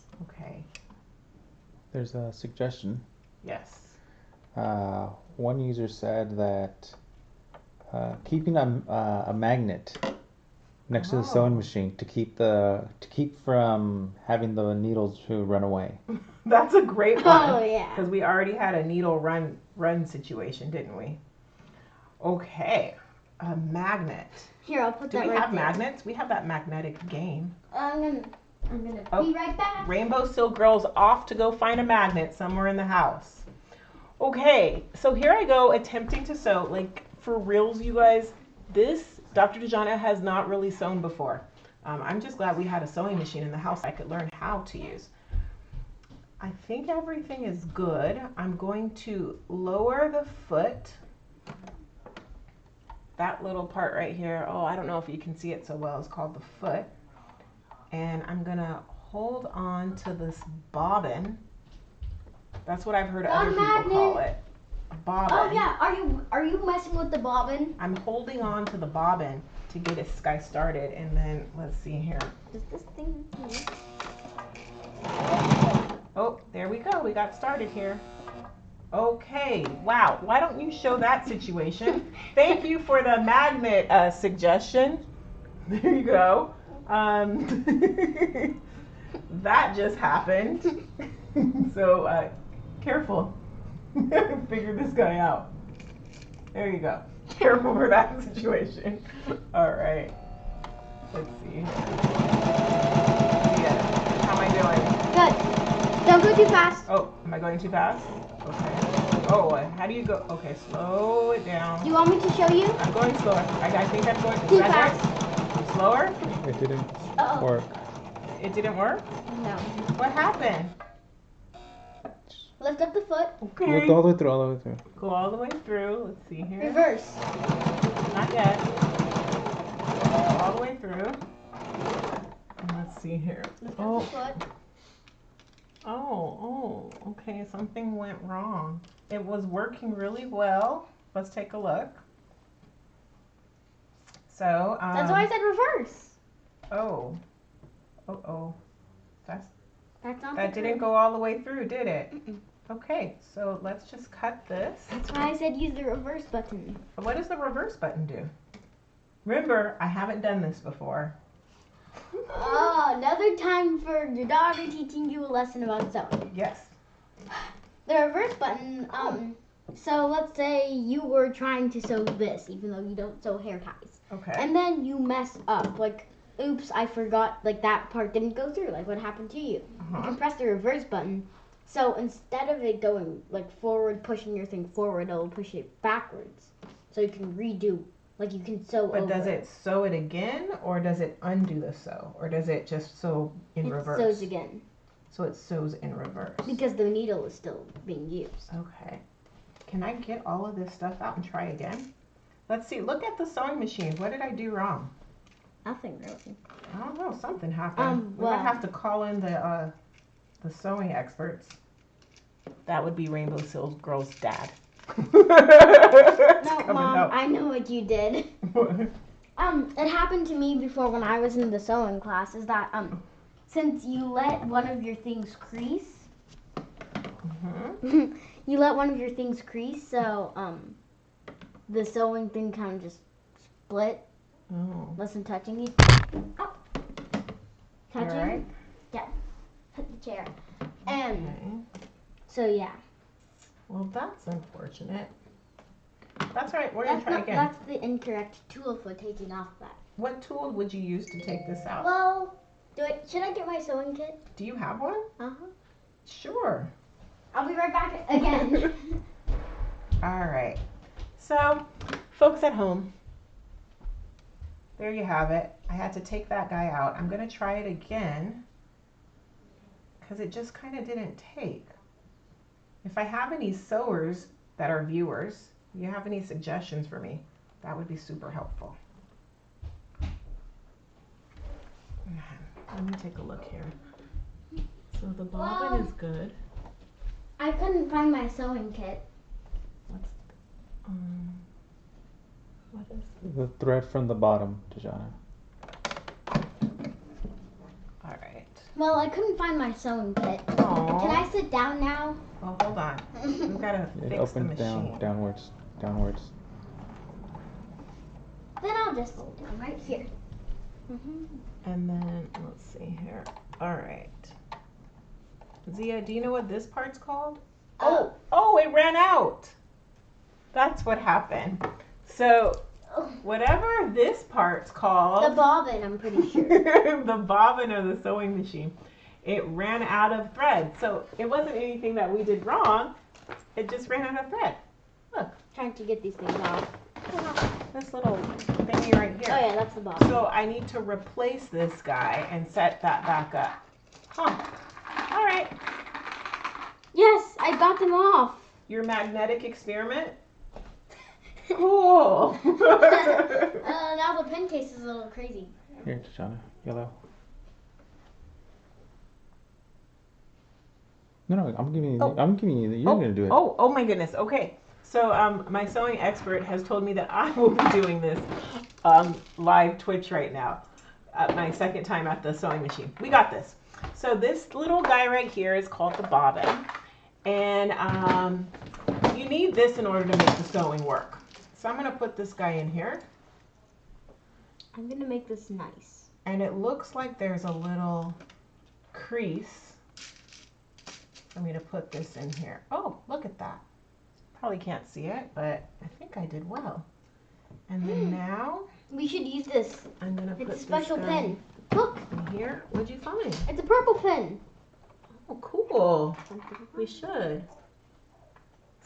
C: There's a suggestion.
A: Yes.
C: One user said that keeping a magnet next to the sewing machine to keep from having the needles to run away.
A: That's a great one.
B: Oh yeah.
A: Because we already had a needle run situation, didn't we? Okay. A magnet.
B: Here, I'll put
A: Do
B: that
A: we
B: right
A: have
B: there.
A: magnets? We have that magnetic game.
B: I'm gonna be right back.
A: Rainbowseal Girl's off to go find a magnet somewhere in the house. Okay, so here I go attempting to sew. Like, for reals, you guys, this Dr. Dijanna has not really sewn before. I'm just glad we had a sewing machine in the house I could learn how to use. I think everything is good. I'm going to lower the foot. That little part right here, oh, I don't know if you can see it so well, it's called the foot. And I'm gonna hold on to this bobbin. That's what I've heard other people call it. A bobbin.
B: Oh yeah, are you messing with the bobbin?
A: I'm holding on to the bobbin to get this guy started, and then let's see here.
B: Does this thing?
A: Oh, there we go. We got started here. Okay, wow. Why don't you show that situation? Thank you for the magnet suggestion. There you go. That just happened. So, careful. Figure this guy out. There you go. Careful for that situation. All right. Let's see here. Yeah. How am I doing?
B: Good. Don't go too fast.
A: Oh, am I going too fast? Okay. Oh, how do you go? Okay, slow it down.
B: Do you want me to show you?
A: I'm going slower. I think I'm going
B: Too fast.
A: Slower?
C: It didn't
B: Uh-oh.
C: work.
A: It didn't work?
B: No.
A: What happened?
B: Lift up the foot.
A: Okay.
C: Look all the way through, all the way through.
A: Go all the way through. Let's see here.
B: Reverse.
A: Not yet. Go all the way through. And let's see here.
B: Lift
A: Oh,
B: up the foot.
A: oh, okay. Something went wrong. It was working really well. Let's take a look. So,
B: That's why I said reverse.
A: oh.
B: That's not
A: That
B: the
A: didn't
B: curve.
A: go all the way through, did it?
B: Mm-mm.
A: Okay, so let's just cut this.
B: That's why I said use the reverse button.
A: What does the reverse button do? Remember, I haven't done this before.
B: Oh, another time for your daughter teaching you a lesson about sewing.
A: Yes.
B: The reverse button, so let's say you were trying to sew this, even though you don't sew hair ties.
A: Okay.
B: And then you mess up, like, oops, I forgot, like, that part didn't go through, like, what happened to you? You can press the reverse button, so instead of it going, like, forward, pushing your thing forward, it'll push it backwards. So you can redo, like, you can sew over.
A: But does it sew it again, or does it undo the sew? Or does it just sew in reverse?
B: It sews again.
A: So it sews in reverse.
B: Because the needle is still being used.
A: Okay. Can I get all of this stuff out and try again? Let's see. Look at the sewing machine. What did I do wrong?
B: Nothing really.
A: I don't know. Something happened. We might
B: well-
A: have to call in the sewing experts. That would be Rainbowseal Girl's dad.
B: No, Mom, I know what you did. It happened to me before when I was in the sewing class, is that, since you let one of your things crease, you let one of your things crease, so, the sewing thing kind of just split,
A: Oh.
B: wasn't touching you. Oh. touching.
A: All right.
B: Yeah. Hit the chair. And
A: Okay.
B: so yeah.
A: Well, that's unfortunate. That's all right. We're gonna try again.
B: That's the incorrect tool for taking off that.
A: What tool would you use to take this out?
B: Well, should I get my sewing kit?
A: Do you have one?
B: Uh-huh.
A: Sure.
B: I'll be right back again.
A: All right. So, folks at home, there you have it. I had to take that guy out. I'm gonna try it again because it just kind of didn't take. If I have any sewers that are viewers, you have any suggestions for me, that would be super helpful. Let me take a look here. So the bobbin is good.
B: I couldn't find my sewing kit.
A: What is
C: The thread from the bottom, Dijanna.
A: all right?
B: Well, I couldn't find my sewing kit.
A: Aww.
B: Can I sit down now?
A: Oh, hold on. We've got to
C: It
A: fix the
C: opens
A: machine.
C: downwards.
B: Then I'll just sit down right here.
A: And then let's see here. All right. Zia, do you know what this part's called? Oh, it ran out. That's what happened. So whatever this part's called,
B: The bobbin, I'm pretty sure.
A: the bobbin or the sewing machine, it ran out of thread. So it wasn't anything that we did wrong. It just ran out of thread. Look,
B: Trying to get these things off.
A: this little thingy right here.
B: Oh yeah, that's the bobbin.
A: So I need to replace this guy and set that back up. Huh. All right.
B: Yes, I got them off.
A: Your magnetic experiment? Cool.
B: Now the pen case is a little crazy.
C: Here, Dijanna, yellow. No, I'm giving you. I'm giving you. You're gonna do it.
A: Oh my goodness. Okay. So my sewing expert has told me that I will be doing this live Twitch right now. My second time at the sewing machine. We got this. So this little guy right here is called the bobbin, and you need this in order to make the sewing work. So I'm gonna put this guy in here.
B: I'm gonna make this nice.
A: And it looks like there's a little crease for me to put this in here. Oh, look at that. Probably can't see it, but I think I did well. And then now
B: We should use this.
A: I'm gonna put
B: It's a special
A: this guy
B: pen. Look,
A: in here. What'd you find?
B: it's a purple pen.
A: Oh, cool. We should.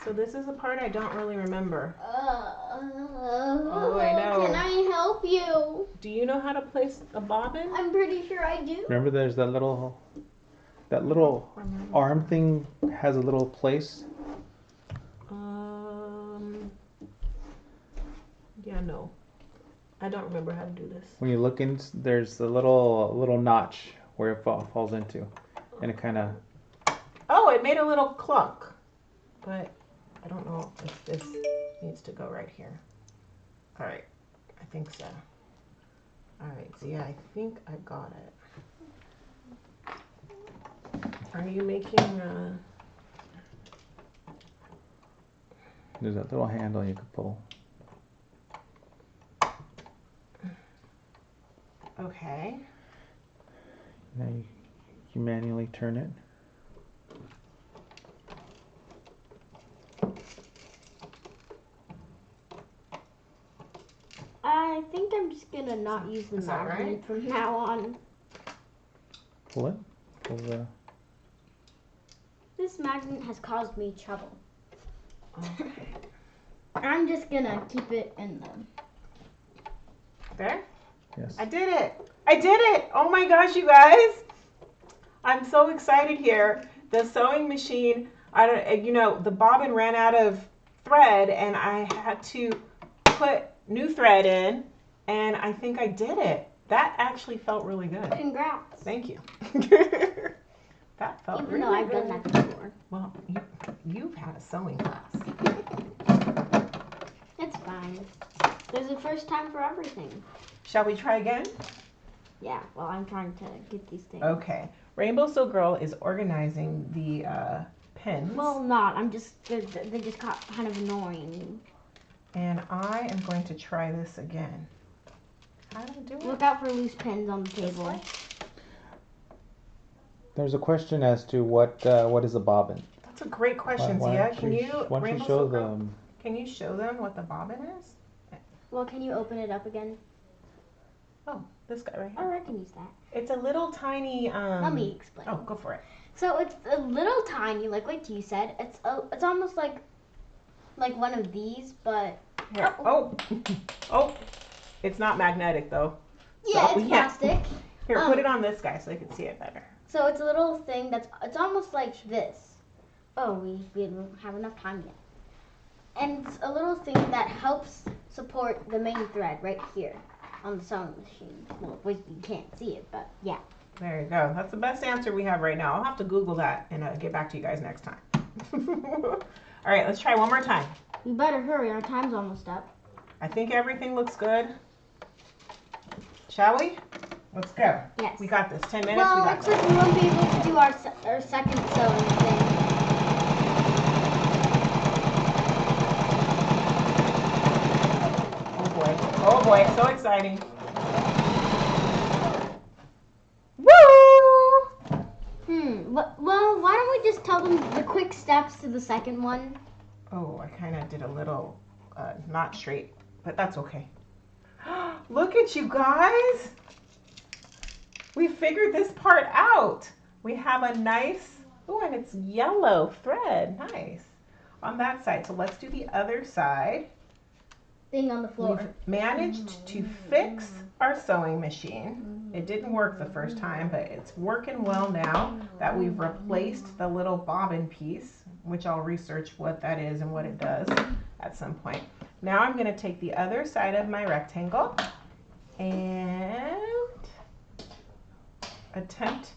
A: So this is a part I don't really remember.
B: Oh,
A: I know.
B: Can I help you?
A: Do you know how to place a bobbin?
B: I'm pretty sure I do.
C: Remember, there's that little arm thing has a little place.
A: Yeah, no. I don't remember how to do this.
C: When you look in, there's a little notch where it falls into, and it kind of.
A: Oh, it made a little clunk. But I don't know if this needs to go right here. All right. I think so. All right. So yeah, I think I got it. Are you making
C: There's that little handle you could pull.
A: okay.
C: Now you manually turn it.
B: I think I'm just gonna not use the
A: Is that
B: magnet
A: right?
B: from now on.
C: Pull it. Pull the.
B: This magnet has caused me trouble.
A: Okay.
B: I'm just gonna keep it in them.
A: There?
C: Yes.
A: I did it. I did it. Oh my gosh, you guys. I'm so excited here. The sewing machine, the bobbin ran out of thread and I had to put new thread in and I think I did it. That actually felt really good.
B: Congrats.
A: Thank you. That felt
B: Even
A: really
B: though I've
A: good.
B: done that before.
A: Well, you've had a sewing class.
B: It's fine. There's a first time for everything.
A: Shall we try again?
B: Yeah, well, I'm trying to get these things.
A: Okay. Rainbowseal Girl is organizing the pens.
B: Well, not. They just got kind of annoying.
A: And I am going to try this again. How do I do it?
B: Look out for loose pins on the
A: This
B: table.
A: way?
C: There's a question as to what is a bobbin.
A: That's a great question,
C: Why
A: Zia.
C: don't
A: Can you,
C: why don't you
A: Rainbow
C: show
A: Silk,
C: them?
A: can you show them what the bobbin is?
B: Well, can you open it up again?
A: Oh, this guy right
B: Oh,
A: here.
B: I can use that.
A: It's a little tiny.
B: Let me explain.
A: Oh, go for it.
B: So it's a little tiny, like you said. It's almost like one of these, but
A: Here. Oh, oh. It's not magnetic though.
B: yeah,
A: So,
B: it's plastic.
A: Here, put it on this guy so I can see it better.
B: So it's a little thing it's almost like this. Oh, we didn't have enough time yet. And it's a little thing that helps support the main thread right here on the sewing machine. Well, you can't see it, but yeah.
A: There you go. That's the best answer we have right now. I'll have to Google that and get back to you guys next time. All right, let's try one more time.
B: We better hurry. Our time's almost up.
A: I think everything looks good. Shall we? Let's go.
B: Yes.
A: We got this. 10 minutes.
B: Well,
A: We got
B: looks
A: this.
B: like we won't be able to do our second sewing thing.
A: Oh boy. Oh boy. So exciting. Woo!
B: Well, why don't we just tell them the quick steps to the second one?
A: Oh, I kind of did a little not straight, but that's okay. Look at you guys. We figured this part out. We have a nice, oh, and it's yellow thread. Nice. On that side. So let's do the other side.
B: Thing on the floor.
A: We've managed to fix our sewing machine. It didn't work the first time, but it's working well now that we've replaced the little bobbin piece, which I'll research what that is and what it does at some point. Now I'm going to take the other side of my rectangle and attempt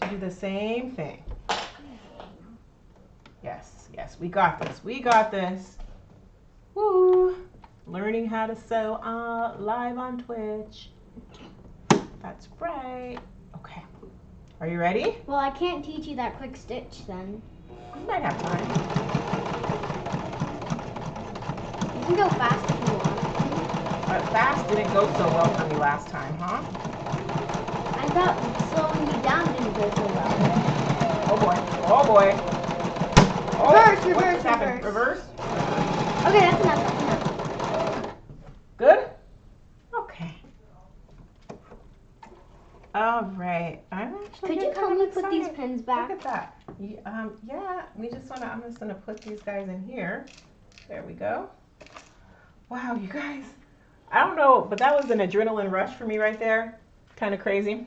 A: to do the same thing. Yes, yes, we got this. We got this. Woo! Learning how to sew live on Twitch. That's right. Okay. Are you ready?
B: Well, I can't teach you that quick stitch then.
A: You might have time.
B: You can go fast if you want.
A: But fast didn't go so well for me last time, huh?
B: I thought slowing you down didn't go so well.
A: Oh boy. Oh boy. Oh,
B: Reverse,
A: what
B: reverse,
A: just happened?
B: reverse.
A: Reverse?
B: Okay, that's enough. That's enough.
A: Good? Okay. All right. I'm actually
B: Could you
A: getting
B: help
A: kind
B: me
A: of
B: put these
A: excited.
B: pins
A: Look
B: back?
A: at that. Yeah, I'm just gonna put these guys in here. There we go. Wow, you guys. I don't know, but that was an adrenaline rush for me right there. Kind of crazy.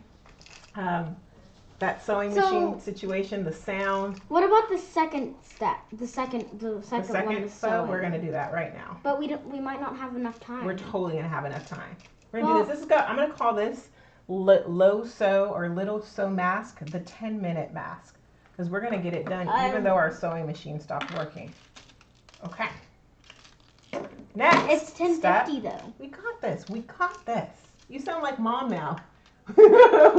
A: That sewing machine situation, the sound.
B: What about the second step? The second one is
A: So
B: sewing.
A: we're gonna do that right now.
B: But we might not have enough time.
A: We're totally gonna have enough time. We're gonna do this. I'm gonna call this low sew or little sew mask, the 10-minute mask, because we're gonna get it done even though our sewing machine stopped working. Okay. Next.
B: It's 10:50
A: step.
B: though.
A: We got this. We got this. You sound like mom now.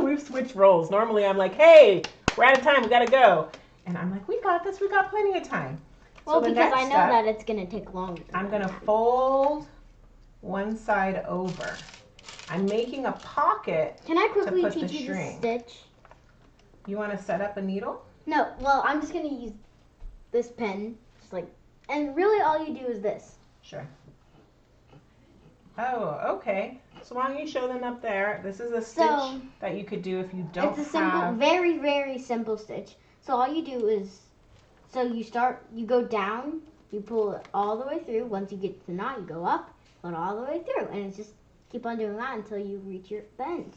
A: We've switched roles. Normally I'm like, hey, we're out of time. We gotta go. And I'm like, we got this. We got plenty of time.
B: Well,
A: So the
B: because
A: next
B: I know
A: step,
B: that it's gonna take longer.
A: I'm gonna fold one side over. I'm making a pocket.
B: Can I quickly
A: put the
B: teach you the
A: string.
B: stitch?
A: You want to set up a needle?
B: No. Well, I'm just gonna use this pen, and really all you do is this.
A: Sure. Oh, okay. So why don't you show them up there? This is a stitch that you could do if you don't
B: It's a simple,
A: have...
B: very, very simple stitch. So all you do is, you go down, you pull it all the way through. Once you get to the knot, you go up, pull it all the way through, and it's just keep on doing that until you reach your end.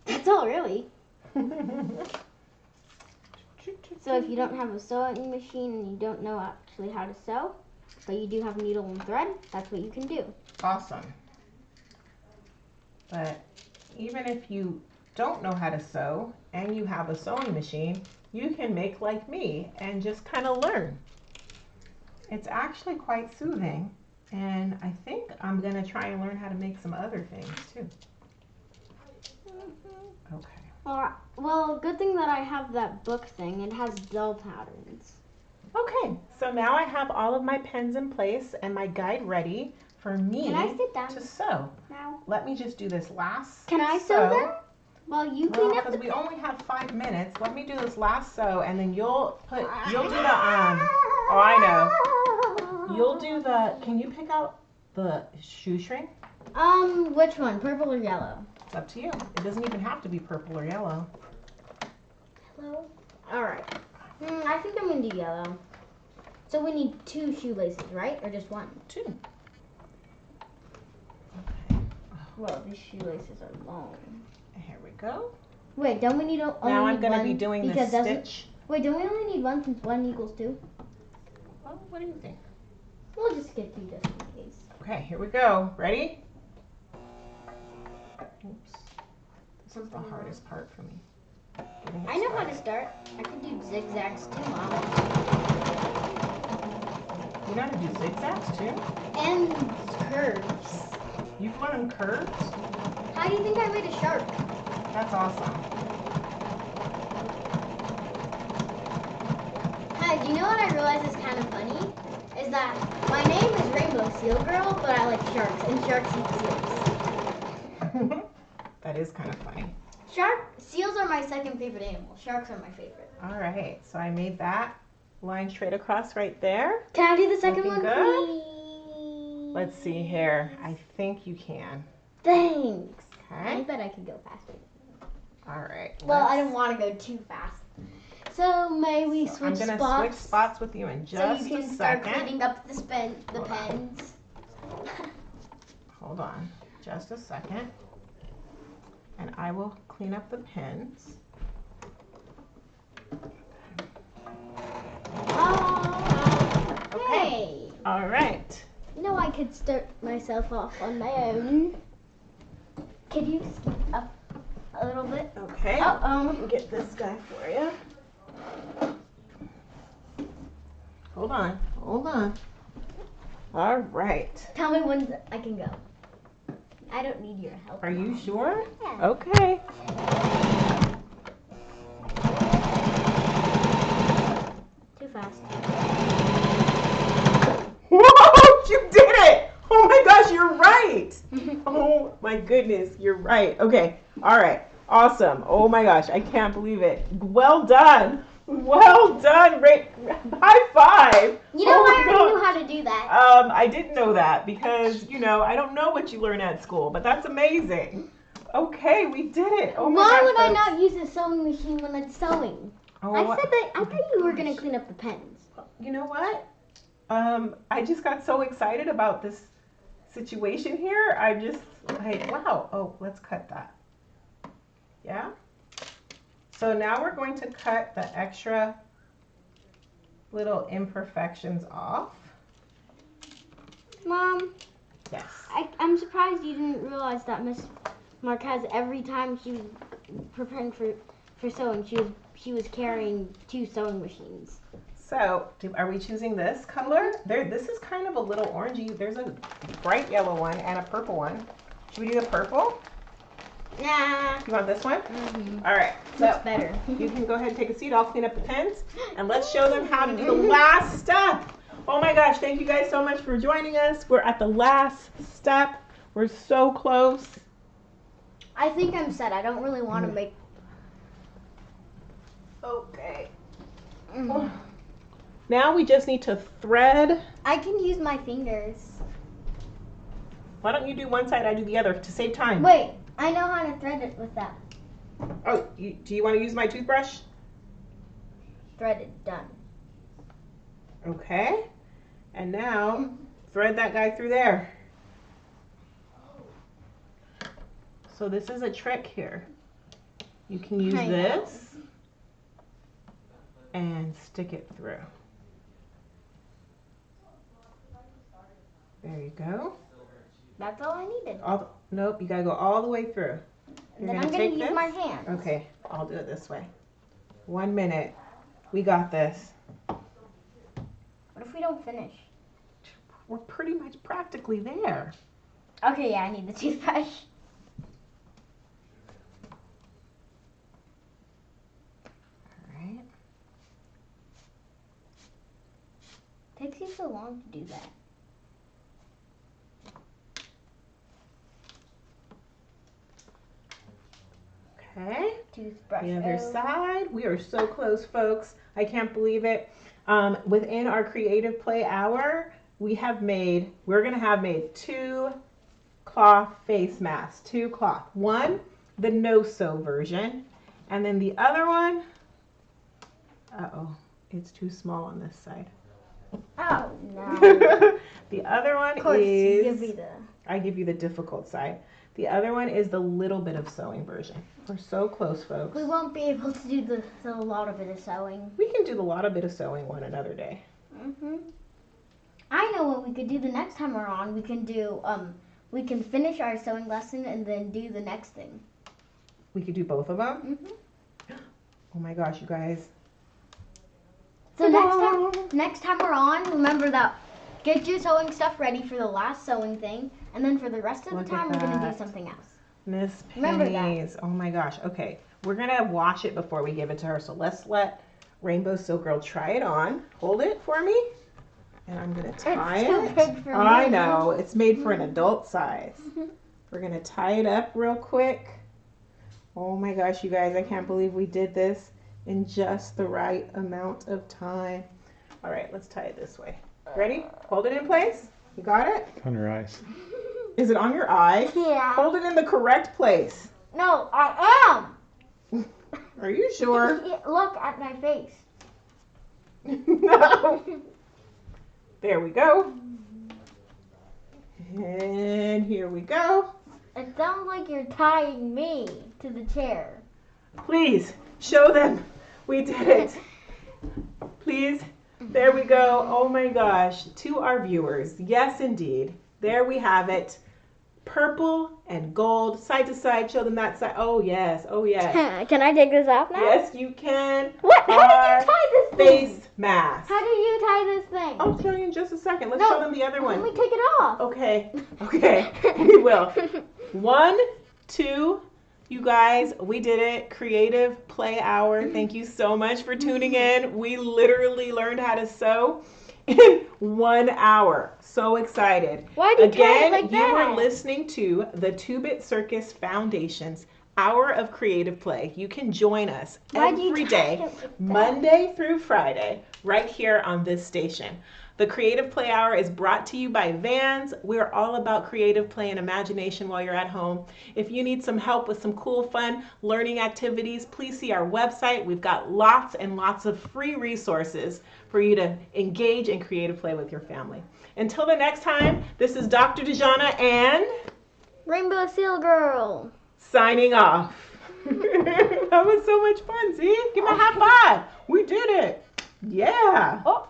B: That's all, really. So if you don't have a sewing machine and you don't know actually how to sew, but you do have needle and thread, that's what you can do.
A: Awesome. But even if you don't know how to sew and you have a sewing machine, you can make like me and just kind of learn. It's actually quite soothing, and I think I'm going to try and learn how to make some other things too. Okay.
B: Well, good thing that I have that book thing. It has doll patterns.
A: Okay, so now I have all of my pens in place and my guide ready for me
B: Can I sit down
A: to sew.
B: now?
A: Let me just do this last
B: Can I sew them? Well, you
A: Well,
B: clean up
A: because
B: the
A: we only have 5 minutes. Let me do this last sew, and then you'll do the Oh, I know. You'll do the. Can you pick out the shoestring?
B: Which one? Purple or yellow?
A: It's up to you. It doesn't even have to be purple or yellow.
B: Yellow. All right. I think I'm gonna do yellow. So we need 2 shoelaces, right? Or just 1?
A: 2.
B: Well, these shoelaces are long.
A: Here we go.
B: Wait, don't we need only
A: Now I'm
B: need
A: going to
B: one
A: be doing the
B: because
A: stitch.
B: Wait, don't we only need 1 since 1 equals 2?
A: Well, what do you think?
B: We'll just get 2 just in case.
A: Okay, here we go. Ready? Oops. This is the hardest part for me.
B: I know how to start. I can do zigzags too, Mom.
A: You know how to do zigzags too?
B: And curves.
A: You've learned curves?
B: How do you think I made a shark?
A: That's awesome.
B: Hi, do you know what I realized is kind of funny? Is that my name is Rainbowseal Girl, but I like sharks, and sharks eat seals.
A: That is kind of funny.
B: Seals are my second favorite animal. Sharks are my favorite.
A: All right, so I made that line straight across right there.
B: Can I do the second
A: Looking
B: one,
A: good.
B: please?
A: Let's see here. I think you can.
B: Thanks. I
A: Okay.
B: bet I could go faster.
A: All right.
B: Well, I don't want to go too fast. So may we
A: So
B: switch
A: I'm gonna
B: spots?
A: switch spots with you in
B: So
A: just
B: you can
A: a
B: start
A: second.
B: cleaning up the
A: Hold on.
B: pens.
A: Hold on, just a second. And I will clean up the pins.
B: Oh,
A: Okay.
B: hey.
A: All right.
B: You know I could start myself off on my own. Could you skip up a little bit?
A: Okay.
B: Oh,
A: Get this guy for you. Hold on. Hold on. All right.
B: Tell me when I can go. I don't need your help.
A: Are you sure?
B: Yeah.
A: Okay.
B: Too fast.
A: Whoa! You did it! Oh my gosh, you're right. Oh my goodness, you're right. Okay. All right. Awesome. Oh my gosh, I can't believe it. Well done. Well done. High five.
B: You know,
A: Oh my
B: I already
A: God.
B: knew how to do that.
A: I didn't know that because, I don't know what you learn at school, but that's amazing. Okay, we did it. Oh my
B: Why
A: gosh,
B: would I
A: folks.
B: not use a sewing machine when it's sewing?
A: Oh,
B: I thought you were gonna clean up the pens.
A: You know what? I just got so excited about this situation here. I'm just like, wow. Oh, let's cut that. Yeah? So now we're going to cut the extra little imperfections off.
B: Mom,
A: Yes.
B: I'm surprised you didn't realize that Miss Marquez, every time she was preparing for sewing, she was carrying 2 sewing machines.
A: So, are we choosing this color? This is kind of a little orangey. There's a bright yellow one and a purple one. Should we do the purple?
B: Nah.
A: You want this one?
B: Mm-hmm.
A: All right.
B: That's
A: So
B: better.
A: you can go ahead and take a seat. I'll clean up the pens and let's show them how to do the last step. Oh my gosh, thank you guys so much for joining us. We're at the last step. We're so close.
B: I think I'm set. I don't really want to make.
A: Okay.
B: Mm.
A: Now we just need to thread.
B: I can use my fingers.
A: Why don't you do one side, I do the other to save time?
B: Wait, I know how to thread it with that.
A: Oh, do you want to use my toothbrush?
B: Threaded, done.
A: Okay. And now thread that guy through there. So this is a trick here. You can use
B: I know.
A: this and stick it through. There you go.
B: That's all I needed.
A: Nope, you gotta go all the way through. You're
B: Then I'm gonna
A: take
B: use
A: this?
B: my hand.
A: Okay, I'll do it this way. 1 minute. We got this.
B: What if we don't finish?
A: We're pretty much practically there.
B: Okay, yeah, I need the toothbrush.
A: All right.
B: Takes you so long to do that.
A: Okay.
B: Toothbrush.
A: The other
B: out.
A: side. We are so close, folks. I can't believe it. Within our creative play hour, we're gonna have made 2 cloth face masks. 2 cloth. One, the no-sew version, and then the other one, it's too small on this side.
B: Oh no.
A: The other one
B: Of course,
A: is, I give you the difficult side. The other one is the little bit of sewing version. We're so close, folks.
B: We won't be able to do the lot of it of sewing.
A: We can do the lot of bit of sewing one another day.
B: I know what we could do the next time we're on. We can do we can finish our sewing lesson and then do the next thing.
A: We could do both of them? Oh my gosh, you guys.
B: So next time we're on, remember that get your sewing stuff ready for the last sewing thing, and then for the rest of the time we're gonna do something else.
A: Miss
B: Remember
A: Pennies. Oh my gosh. Okay. We're gonna wash it before we give it to her. So let's let Rainbowseal Girl try it on. Hold it for me. And I'm gonna tie
B: It's too
A: it.
B: big for
A: I
B: me.
A: know. It's made for an adult size. We're gonna tie it up real quick. Oh my gosh, you guys, I can't believe we did this in just the right amount of time. All right, let's tie it this way. Ready? Hold it in place. You got it?
C: On your eyes.
A: Is it on your eye?
B: Yeah.
A: Hold it in the correct place.
B: No, I am.
A: Are you sure?
B: Look at my face.
A: No. There we go. And here we go.
B: It sounds like you're tying me to the chair.
A: Please show them we did it. Please. There we go. Oh my gosh. To our viewers. Yes, indeed. There we have it. Purple and gold. Side to side. Show them that side. Oh, yes. Oh, yes.
B: Can I take this off now?
A: Yes, you can.
B: What? How did
A: Our
B: you tie this thing?
A: face mask.
B: How do you tie this thing?
A: I'll show you in just a second. Let's
B: No,
A: show them the other one.
B: Let me take it off.
A: Okay. Okay. We will. 1, 2. You guys, we did it. Creative Play Hour. Thank you so much for tuning in. We literally learned how to sew in 1 hour. So excited.
B: Why did you tie it
A: Again,
B: like
A: you
B: that?
A: are listening to the 2-Bit Circus Foundation's Hour of Creative Play. You can join us
B: Why do you
A: every
B: tie
A: day,
B: it like that?
A: Monday through Friday, right here on this station. The Creative Play Hour is brought to you by Vans. We're all about creative play and imagination while you're at home. If you need some help with some cool, fun learning activities, please see our website. We've got lots and lots of free resources for you to engage in creative play with your family. Until the next time, this is Dr. Dijanna and
B: Rainbowseal Girl.
A: signing off. That was so much fun. See? Give me a high five. We did it. Yeah.
B: Oh.